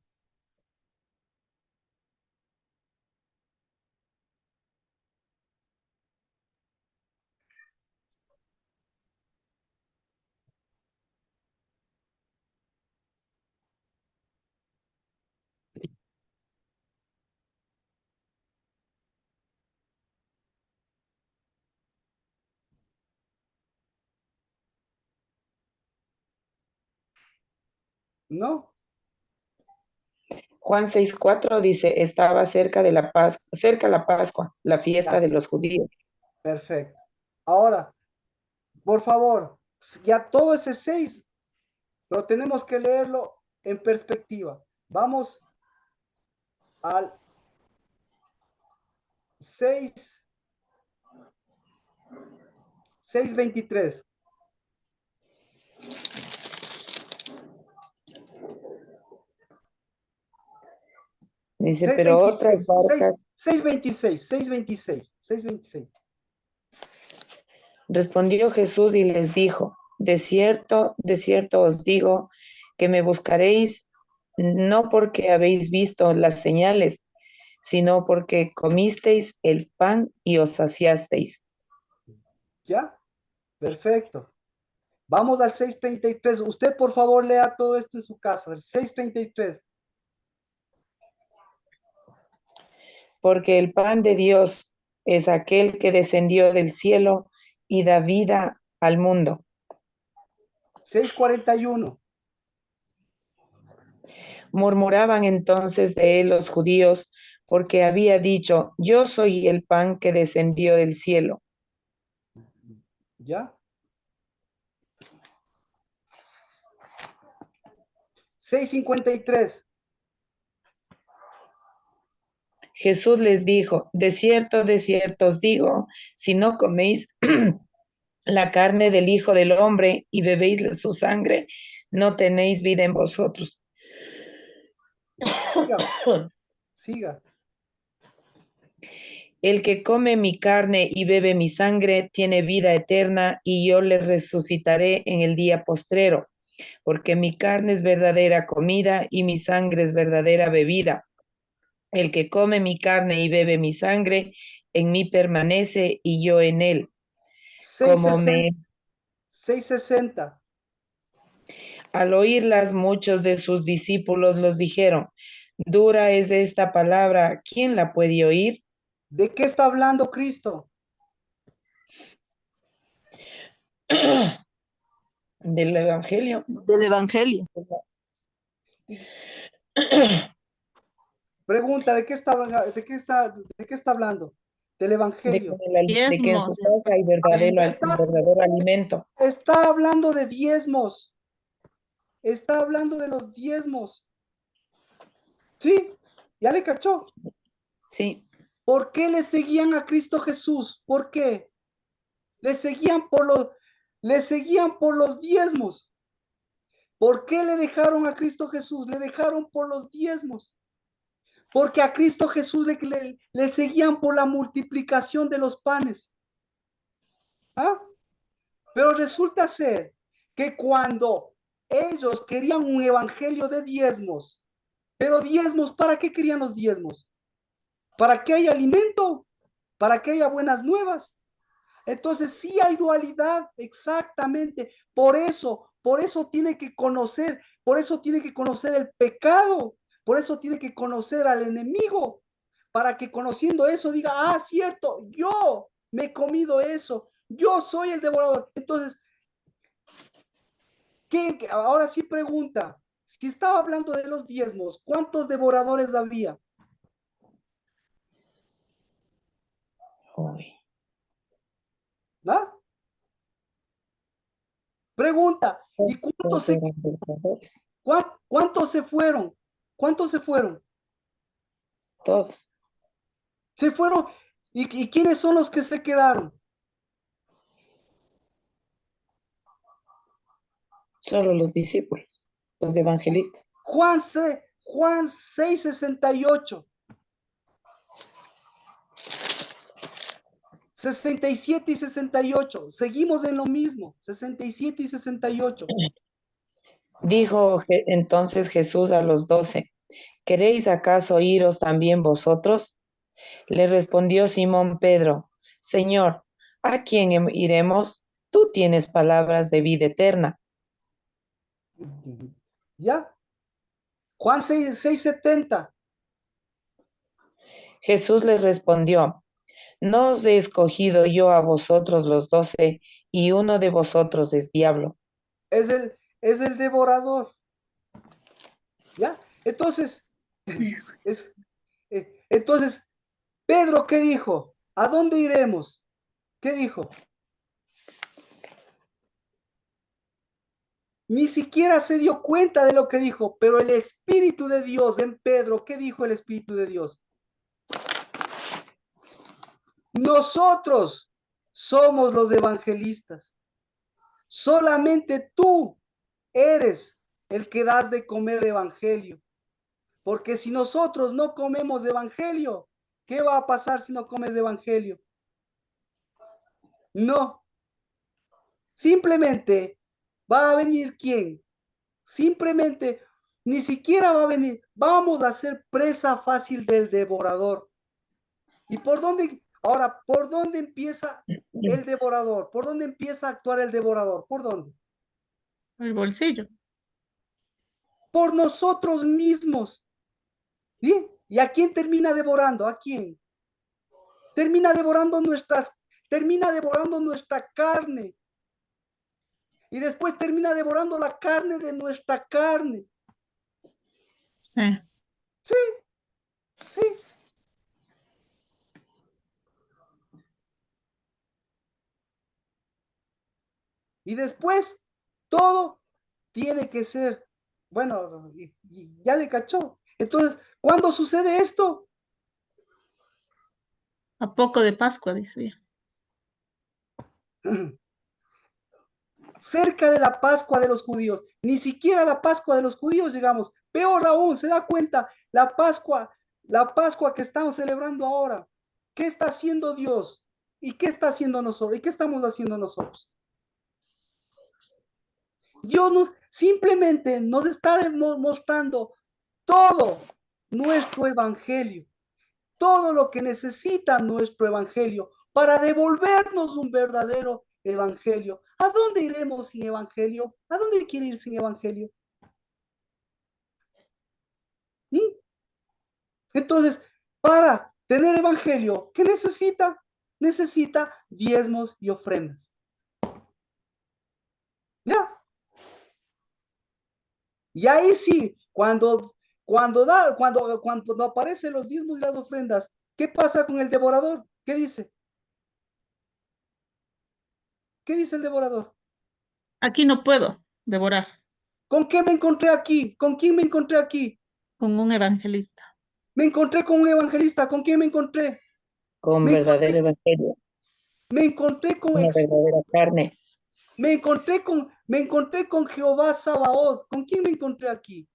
¿No? Juan 6:4 dice, estaba cerca la Pascua, la fiesta Ya, de los judíos. perfecto. Ahora, por favor, ya todo ese 6 lo tenemos que leerlo en perspectiva. Vamos al 6, 6:23. Dice, pero otras 6:26, barcas 6:26, 6:26, 6:26. respondió Jesús y les dijo, de cierto os digo que me buscaréis no porque habéis visto las señales, sino porque comisteis el pan y os saciasteis. ¿Ya? Perfecto. Vamos al 6:33. Usted, por favor, lea todo esto en su casa. El 6:33. Porque el pan de Dios es aquel que descendió del cielo y da vida al mundo. 6:41. Murmuraban entonces de él los judíos, porque había dicho, yo soy el pan que descendió del cielo. ¿Ya? 6:53. Jesús les dijo, de cierto os digo, si no coméis la carne del Hijo del Hombre y bebéis su sangre, no tenéis vida en vosotros. Siga. Siga. El que come mi carne y bebe mi sangre tiene vida eterna, y yo le resucitaré en el día postrero, porque mi carne es verdadera comida y mi sangre es verdadera bebida. El que come mi carne y bebe mi sangre, en mí permanece y yo en él. Como 6:60. 6:60. Al oírlas, muchos de sus discípulos los dijeron, dura es esta palabra, ¿quién la puede oír? ¿De qué está hablando Cristo? Del Evangelio. Del Evangelio. Pregunta, ¿de qué está hablando? Del Evangelio. De que en su Diezmos. casa hay verdadero alimento. Está hablando de diezmos. Está hablando de los diezmos. ¿Sí? ¿Ya le cachó? Sí, ¿Por qué le seguían a Cristo Jesús? ¿Por qué? Le seguían por los diezmos. ¿Por qué le dejaron a Cristo Jesús? Le dejaron por los diezmos. Porque a Cristo Jesús le seguían por la multiplicación de los panes. ¿Ah? Pero resulta ser que cuando ellos querían un evangelio de diezmos, pero diezmos, ¿para qué querían los diezmos? ¿Para que haya alimento? ¿Para que haya buenas nuevas? Entonces sí hay dualidad, exactamente. Por eso tiene que conocer, por eso tiene que conocer el pecado, por eso tiene que conocer al enemigo, para que conociendo eso diga, ah, cierto, yo me he comido eso, yo soy el devorador. Entonces, ahora sí pregunta, si estaba hablando de los diezmos, ¿cuántos devoradores había? uy, ¿Ah? Pregunta, ¿y todos eran pecadores, cuántos se fueron? ¿Cuántos se fueron? todos, Se fueron. ¿Y quiénes son los que se quedaron? solo los discípulos, los evangelistas. Juan 6:68. 67 y 68. Seguimos en lo mismo. 67 y 68. Dijo entonces Jesús a los 12, ¿queréis acaso iros también vosotros? Le respondió Simón Pedro, Señor, ¿a quién iremos? Tú tienes palabras de vida eterna. ¿Ya? Juan 6:70. Jesús les respondió, ¿no os he escogido yo a vosotros los 12 y uno de vosotros es diablo? Es el devorador. ¿Ya? Entonces, entonces, Pedro, ¿qué dijo? ¿A dónde iremos? ¿Qué dijo? Ni siquiera se dio cuenta de lo que dijo, pero el Espíritu de Dios en Pedro, ¿qué dijo el Espíritu de Dios? Nosotros somos los evangelistas. Solamente tú eres el que das de comer evangelio. Porque si nosotros no comemos evangelio, ¿qué va a pasar si no comes evangelio? No. Simplemente va a venir ¿quién? Simplemente Ni siquiera va a venir. Vamos a ser presa fácil del devorador. ¿Y por dónde? Ahora, ¿por dónde empieza el devorador? ¿Por dónde empieza a actuar el devorador? ¿Por dónde? El bolsillo. Por nosotros mismos. ¿Sí? ¿Y a quién termina devorando? ¿A quién? Termina devorando nuestra carne. Y después termina devorando la carne de nuestra carne. Sí. Sí, sí. Y después todo tiene que ser, bueno, y ya le cachó. Entonces, ¿cuándo sucede esto? A poco de Pascua, decía. Cerca de la Pascua de los judíos. Ni siquiera la Pascua de los judíos llegamos. Peor aún, se da cuenta, la Pascua que estamos celebrando ahora. ¿Qué está haciendo Dios? ¿Y qué está haciendo nosotros? ¿Y qué estamos haciendo nosotros? Dios simplemente nos está mostrando todo nuestro evangelio, todo lo que necesita nuestro evangelio para devolvernos un verdadero evangelio. ¿A dónde iremos sin evangelio? ¿A dónde quiere ir sin evangelio? ¿Mm? Entonces, para tener evangelio, ¿qué necesita? Necesita diezmos y ofrendas. ¿Ya? Y ahí sí, cuando aparecen los diezmos y las ofrendas, ¿qué pasa con el devorador? ¿Qué dice? ¿Qué dice el devorador? Aquí no puedo devorar ¿Con qué me encontré aquí? ¿Con quién me encontré aquí? con un evangelista. Me encontré con un evangelista. ¿Con quién me encontré? Con Me encontré, verdadero evangelio, me encontré con una verdadera carne. me encontré con Jehová Sabaoth. ¿Con quién me encontré aquí?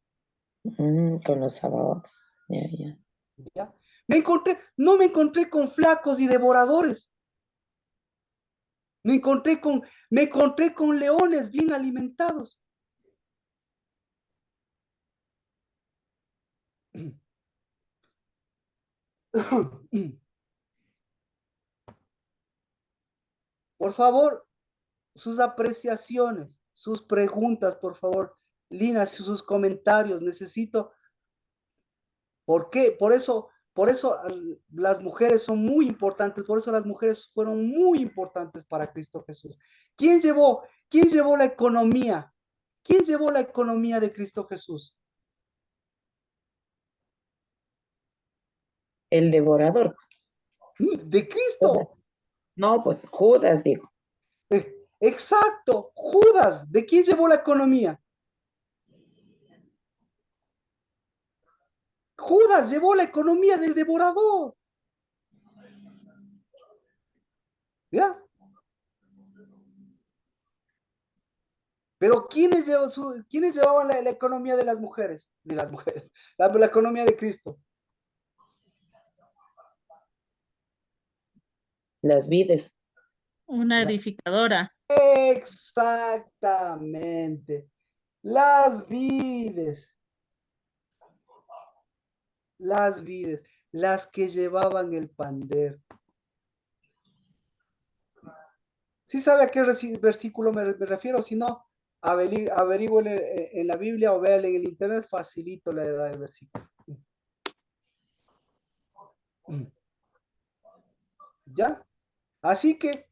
Con los sábados. Ya, ya. ¿Ya? No me encontré con flacos y devoradores. Me encontré con leones bien alimentados. Por favor, sus apreciaciones, sus preguntas, por favor, Lina, sus comentarios. Necesito. ¿Por qué? Por eso las mujeres son muy importantes, por eso las mujeres fueron muy importantes para Cristo Jesús. Quién llevó la economía? ¿Quién llevó la economía de Cristo Jesús? El devorador, De Judas. Cristo. No, pues Judas, digo. Exacto, Judas. ¿De quién llevó la economía? Judas llevó la economía del devorador. ¿Ya? Pero ¿quiénes llevaban la economía de las mujeres? De las mujeres. La economía de Cristo. Las vides. Una edificadora. Exactamente. Las vides, las que llevaban el pandero. ¿Sí sabe a qué versículo me refiero? Si no, averigüe en la Biblia o véale en el internet, facilito la edad del versículo. ¿Ya? Así que,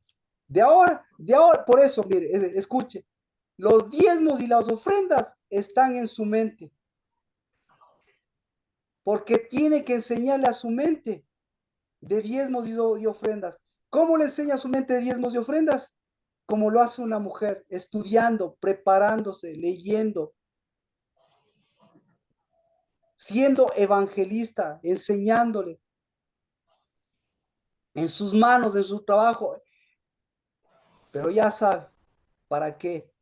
por eso, mire, escuche, los diezmos y las ofrendas están en su mente, porque tiene que enseñarle a su mente de diezmos y ofrendas. ¿Cómo le enseña a su mente de diezmos y ofrendas? Como lo hace una mujer, estudiando, preparándose, leyendo, siendo evangelista, enseñándole en sus manos, en su trabajo. Pero ya sabe, ¿para qué?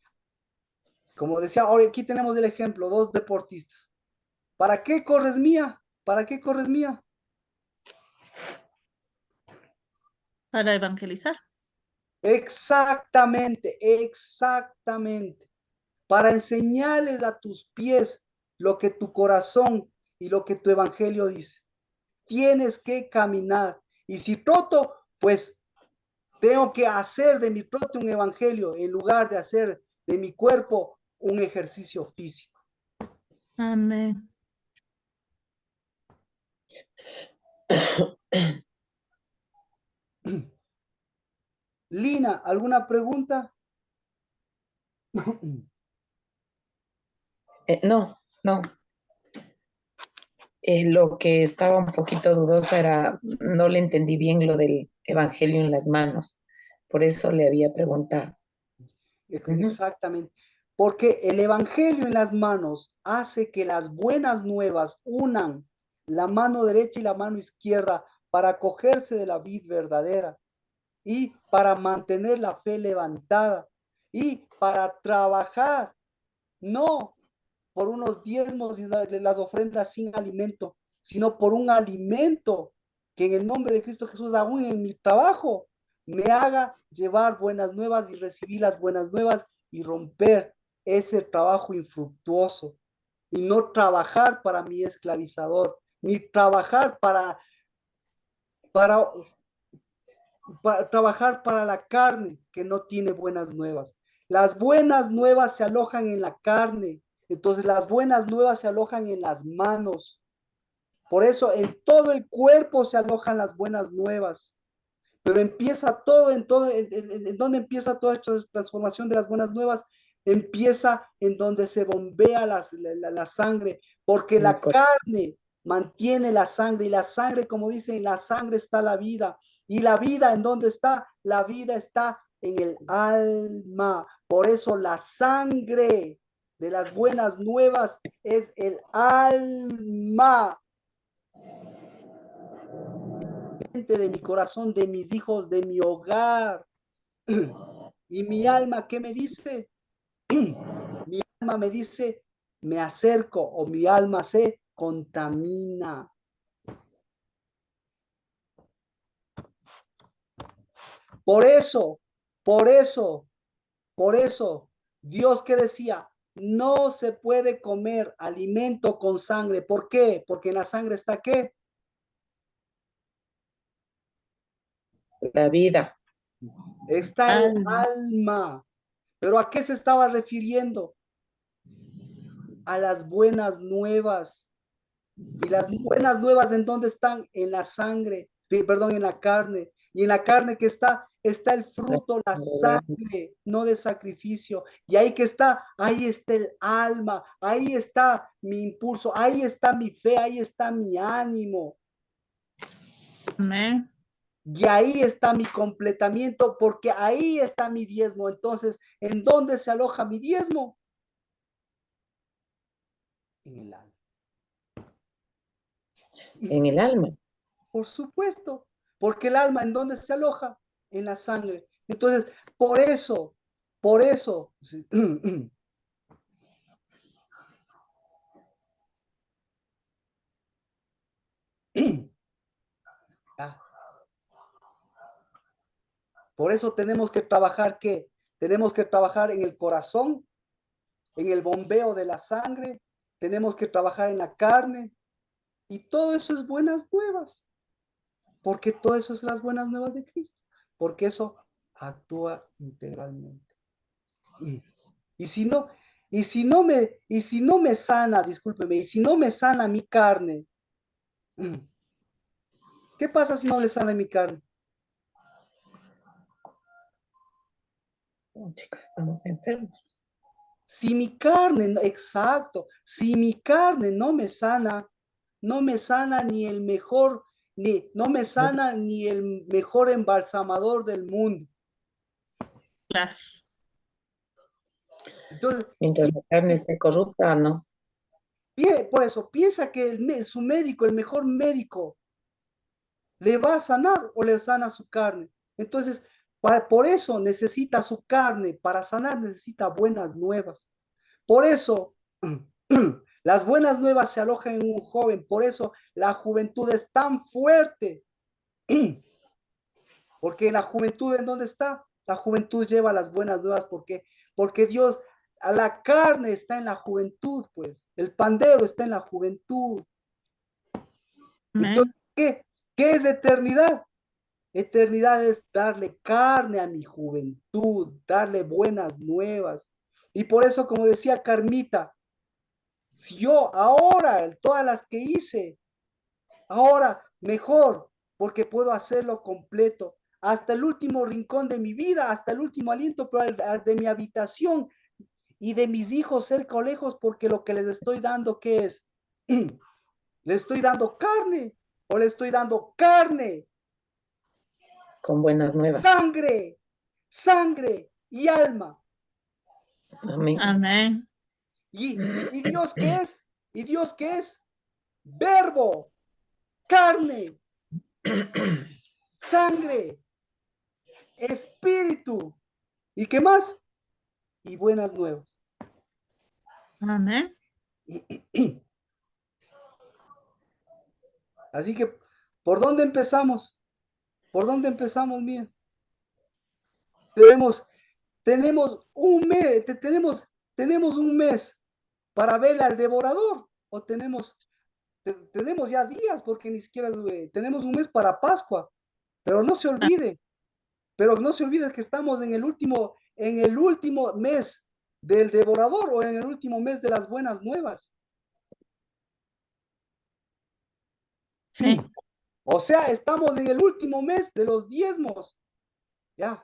Como decía, ahora aquí tenemos el ejemplo, dos deportistas. ¿Para qué corres mía? ¿Para qué corres mía? Para evangelizar. Exactamente, exactamente. Para enseñarles a tus pies lo que tu corazón y lo que tu evangelio dice. Tienes que caminar. Y si troto, pues tengo que hacer de mi trote un evangelio en lugar de hacer de mi cuerpo un ejercicio físico. Amén. Lina, ¿alguna pregunta? No, no. Lo que estaba un poquito dudosa era, no le entendí bien lo del evangelio en las manos. Por eso le había preguntado. Ujú. Exactamente. Porque el evangelio en las manos hace que las buenas nuevas unan la mano derecha y la mano izquierda para acogerse de la vid verdadera y para mantener la fe levantada y para trabajar, no por unos diezmos y las ofrendas sin alimento, sino por un alimento que en el nombre de Cristo Jesús, aún en mi trabajo, me haga llevar buenas nuevas y recibir las buenas nuevas y romper ese trabajo infructuoso y no trabajar para mi esclavizador, ni trabajar para, para trabajar para la carne que no tiene buenas nuevas. Las buenas nuevas se alojan en la carne, entonces las buenas nuevas se alojan en las manos. Por eso en todo el cuerpo se alojan las buenas nuevas. Pero empieza todo, en donde empieza toda esta transformación de las buenas nuevas, empieza en donde se bombea la sangre, porque la carne mantiene la sangre, y la sangre, como dicen, en la sangre está la vida, y la vida, ¿en dónde está? La vida está en el alma. Por eso la sangre de las buenas nuevas es el alma de mi corazón, de mis hijos, de mi hogar. Y mi alma, ¿qué me dice? Mi alma me dice, me acerco, o mi alma se contamina. Por eso, por eso, por eso, Dios que decía, no se puede comer alimento con sangre. ¿Por qué? Porque en la sangre está ¿qué? La vida. Está el Alma. alma. ¿Pero a qué se estaba refiriendo? A las buenas nuevas. Y las buenas nuevas, ¿en dónde están? En la sangre, perdón, en la carne. Y en la carne que está el fruto, la sangre, no de sacrificio. Y ahí que está, ahí está el alma, ahí está mi impulso, ahí está mi fe, ahí está mi ánimo. Amén. Y ahí está mi completamiento, porque ahí está mi diezmo. Entonces, ¿en dónde se aloja mi diezmo? En el alma. En el alma. Por supuesto, porque el alma, ¿en dónde se aloja? En la sangre. Entonces, por eso, por eso tenemos que trabajar, ¿qué? Tenemos que trabajar en el corazón, en el bombeo de la sangre, tenemos que trabajar en la carne, y todo eso es buenas nuevas, porque todo eso es las buenas nuevas de Cristo, porque eso actúa integralmente. Y si no, y si no me sana, discúlpeme, y si no me sana mi carne, ¿qué pasa si no le sana mi carne? Oh, chicas, estamos enfermos. Si mi carne, exacto, si mi carne no me sana ni el mejor, no me sana ni el mejor embalsamador del mundo. Claro. Entonces, Mientras la carne esté corrupta, no. por eso, piensa que su médico, el mejor médico, ¿le va a sanar o le sana su carne? Entonces, por eso necesita su carne, para sanar necesita buenas nuevas. Por eso, las buenas nuevas se alojan en un joven, por eso la juventud es tan fuerte. Porque la juventud, ¿en dónde está? La juventud lleva las buenas nuevas, porque Dios A la carne está en la juventud, pues. El pandero está en la juventud. Entonces, Amén. ¿qué es eternidad? Eternidad es darle carne a mi juventud, darle buenas nuevas. Y por eso, como decía Carmita, si yo ahora, todas las que hice, ahora mejor, porque puedo hacerlo completo, hasta el último rincón de mi vida, hasta el último aliento de mi habitación y de mis hijos cerca o lejos, porque lo que les estoy dando, ¿qué es? ¿Les estoy dando carne o le estoy dando carne? Con buenas nuevas. Sangre, sangre y alma. Amén. Amén. ¿Y Dios qué es? ¿Y Dios qué es? Verbo, carne, sangre, espíritu. ¿Y qué más? Y buenas nuevas. Amén. Así que, ¿por dónde empezamos? ¿Por dónde empezamos, mía? Tenemos un mes para ver al devorador, o tenemos ya días, porque ni siquiera tenemos un mes para Pascua, pero no se olvide, que estamos en el último mes del devorador, o en el último mes de las buenas nuevas. Sí. O sea, estamos en el último mes de los diezmos. Ya.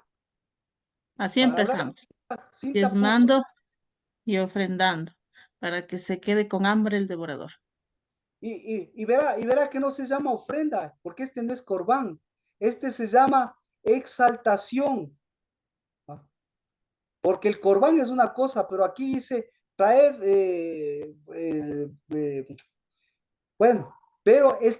Así Para hablar empezamos. sin tapujos. Diezmando y ofrendando para que se quede con hambre el devorador. Y verá que no se llama ofrenda, porque este no es corbán. Este se llama exaltación. Porque el corbán es una cosa, pero aquí dice traed, bueno, pero es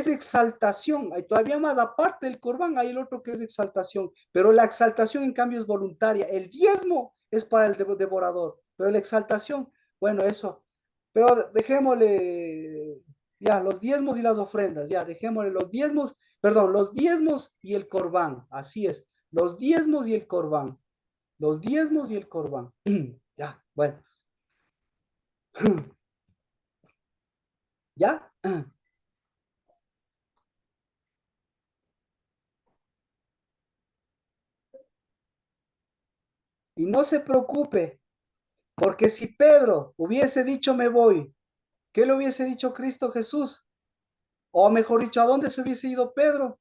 exaltación. Hay todavía más, aparte del corbán, hay el otro que es exaltación, pero la exaltación en cambio es voluntaria. El diezmo es para el devorador, pero la exaltación, bueno, eso. Pero dejémosle ya los diezmos y las ofrendas, ya dejémosle los diezmos, perdón, los diezmos y el corbán, así es, los diezmos y el corbán, los diezmos y el corbán. Ya, bueno. ¿Ya? Y no se preocupe, porque si Pedro hubiese dicho me voy, ¿qué le hubiese dicho Cristo Jesús? O mejor dicho, ¿a dónde se hubiese ido Pedro?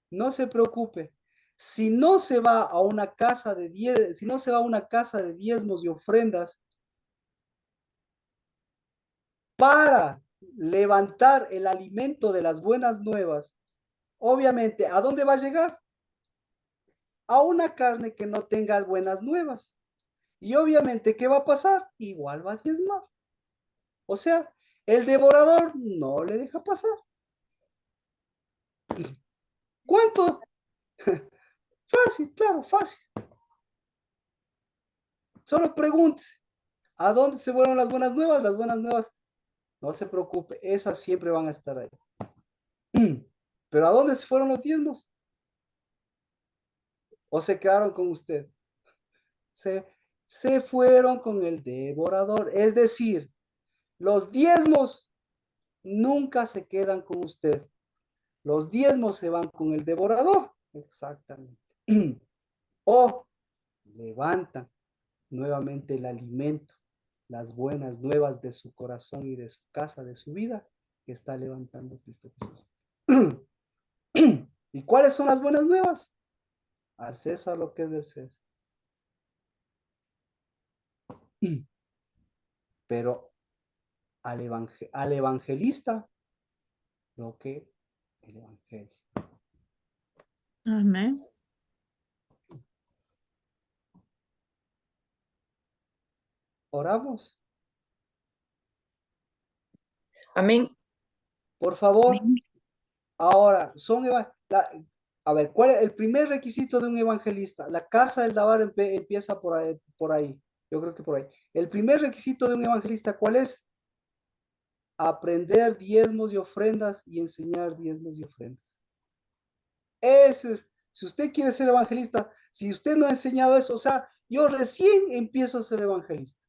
No se preocupe. Si no se va a una casa de si no se va a una casa de diezmos y ofrendas para levantar el alimento de las buenas nuevas, obviamente, ¿a dónde va a llegar? A una carne que no tenga buenas nuevas. Y obviamente, ¿qué va a pasar? Igual va a diezmar. O sea, el devorador no le deja pasar. ¿Cuánto? Fácil, claro, fácil. Solo pregúntese, ¿a dónde se fueron las buenas nuevas? Las buenas nuevas, no se preocupe, esas siempre van a estar ahí. Pero ¿a dónde se fueron los diezmos? ¿O se quedaron con usted? Se fueron con el devorador. Es decir, los diezmos nunca se quedan con usted. Los diezmos se van con el devorador. Exactamente. O levantan nuevamente el alimento, las buenas nuevas de su corazón y de su casa, de su vida, que está levantando Cristo Jesús. ¿Y cuáles son las buenas nuevas? Al César lo que es del César. Pero al evangelista lo que el evangelio. Amén. Oramos. Amén. Por favor. Amén. Ahora, a ver, ¿cuál es el primer requisito de un evangelista? La casa del Dabar empieza por ahí. Yo creo que por ahí. El primer requisito de un evangelista, ¿cuál es? Aprender diezmos y ofrendas y enseñar diezmos y ofrendas. Ese es, si usted quiere ser evangelista, si usted no ha enseñado eso, o sea, yo recién empiezo a ser evangelista.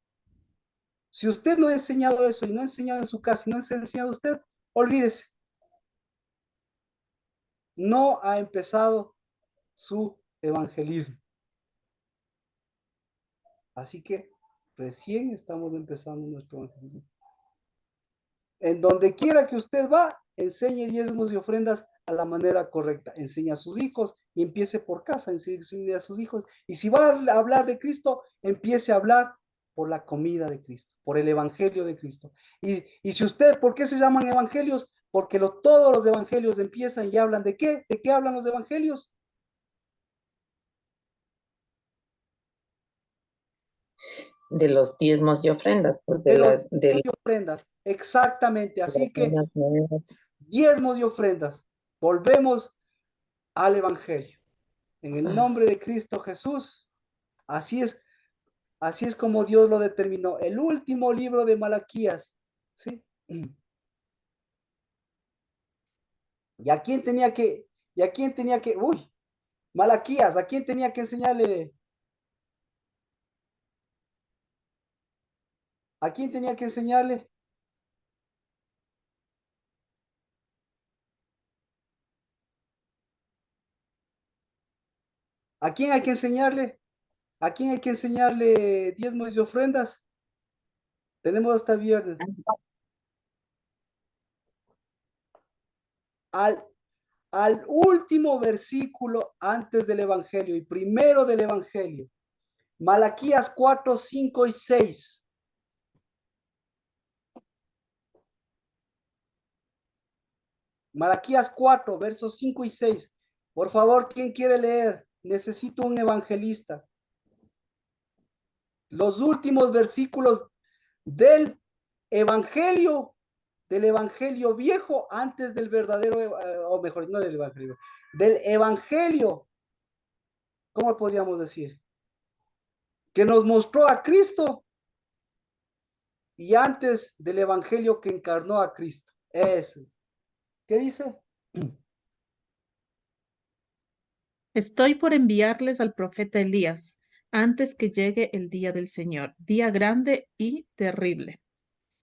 Si usted no ha enseñado eso y no ha enseñado en su casa y no ha enseñado usted, olvídese. No ha empezado su evangelismo. Así que recién estamos empezando nuestro evangelismo. En donde quiera que usted va, enseñe diezmos y ofrendas a la manera correcta. Enseña a sus hijos y empiece por casa, enseñe a sus hijos. Y si va a hablar de Cristo, empiece a hablar por la comida de Cristo, por el evangelio de Cristo. Y si usted, ¿por qué se llaman evangelios? Porque todos los evangelios empiezan y hablan ¿de qué? ¿De qué hablan los evangelios? De los diezmos y ofrendas, pues De los de diezmos y ofrendas, exactamente. Así que las nuevas. diezmos y ofrendas. Volvemos al evangelio. En el nombre de Cristo Jesús, así es como Dios lo determinó. El último libro de Malaquías, ¿sí? ¿Y a quién tenía que, uy, Malaquías, ¿a quién tenía que enseñarle? ¿A quién tenía que enseñarle? ¿A quién hay que enseñarle? ¿A quién hay que enseñarle diezmos y ofrendas? Tenemos hasta el viernes. Al último versículo antes del Evangelio y primero del Evangelio. Malaquías 4, 5 y 6. Malaquías 4, versos 5 y 6. Por favor, ¿quién quiere leer? Necesito un evangelista. Los últimos versículos del evangelio viejo antes del verdadero, o mejor, no del evangelio, del evangelio, ¿cómo podríamos decir? Que nos mostró a Cristo y antes del evangelio que encarnó a Cristo. Eso es. ¿Qué dice? Estoy por enviarles al profeta Elías antes que llegue el día del Señor, día grande y terrible.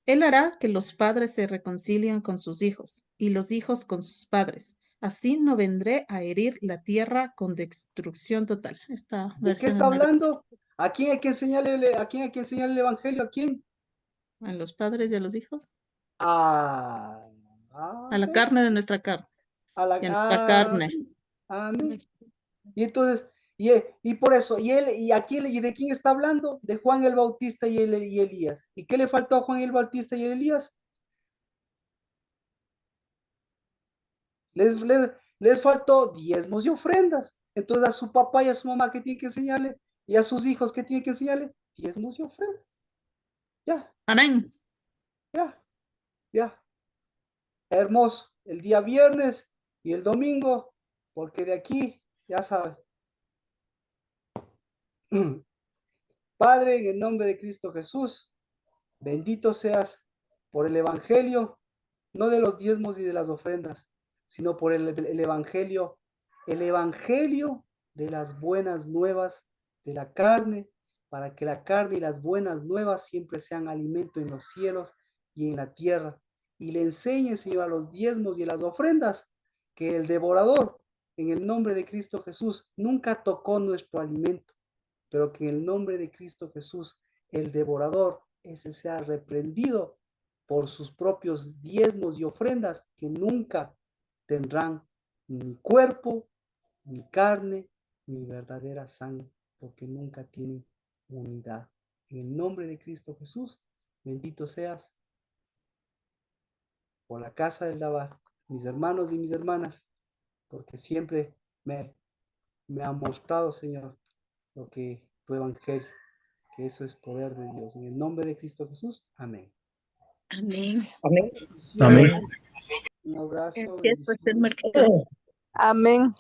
Él hará que los padres se reconcilien con sus hijos y los hijos con sus padres. Así no vendré a herir la tierra con destrucción total. Esta ¿De qué versión está es más hablando? ¿A quién hay que enseñarle, el evangelio? ¿A quién? a los padres y a los hijos, A, a la carne de nuestra carne a la, y a nuestra carne. amén. Y entonces, y por eso, y de quién está hablando? De Juan el Bautista y Elías. ¿Y qué le faltó a Juan el Bautista y Elías? Les faltó diezmos y ofrendas. Entonces a su papá y a su mamá, ¿qué tiene que enseñarle? Y a sus hijos, ¿qué tiene que enseñarle? Diezmos y ofrendas. Ya, Amén. ya, ya. Hermoso. El día viernes y el domingo, porque de aquí, ya saben. Padre, en el nombre de Cristo Jesús, bendito seas por el evangelio, no de los diezmos y de las ofrendas, sino por el evangelio de las buenas nuevas de la carne, para que la carne y las buenas nuevas siempre sean alimento en los cielos y en la tierra. Y le enseñe, Señor, a los diezmos y a las ofrendas, que el devorador, en el nombre de Cristo Jesús, nunca tocó nuestro alimento, pero que en el nombre de Cristo Jesús, el devorador, ese sea reprendido por sus propios diezmos y ofrendas, que nunca tendrán ni cuerpo, ni carne, ni verdadera sangre, porque nunca tienen unidad. En el nombre de Cristo Jesús, bendito seas por la casa del Dabar, mis hermanos y mis hermanas, porque siempre me han mostrado, Señor, lo que tu evangelio, que eso es poder de Dios. En el nombre de Cristo Jesús, amén. Amén. Amén. Amén. Un abrazo. Gracias, Pastor Marquito. Amén.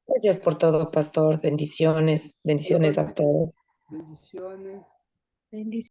Gracias por todo, pastor. Bendiciones. Bendiciones a todos. Bendiciones. Bendiciones.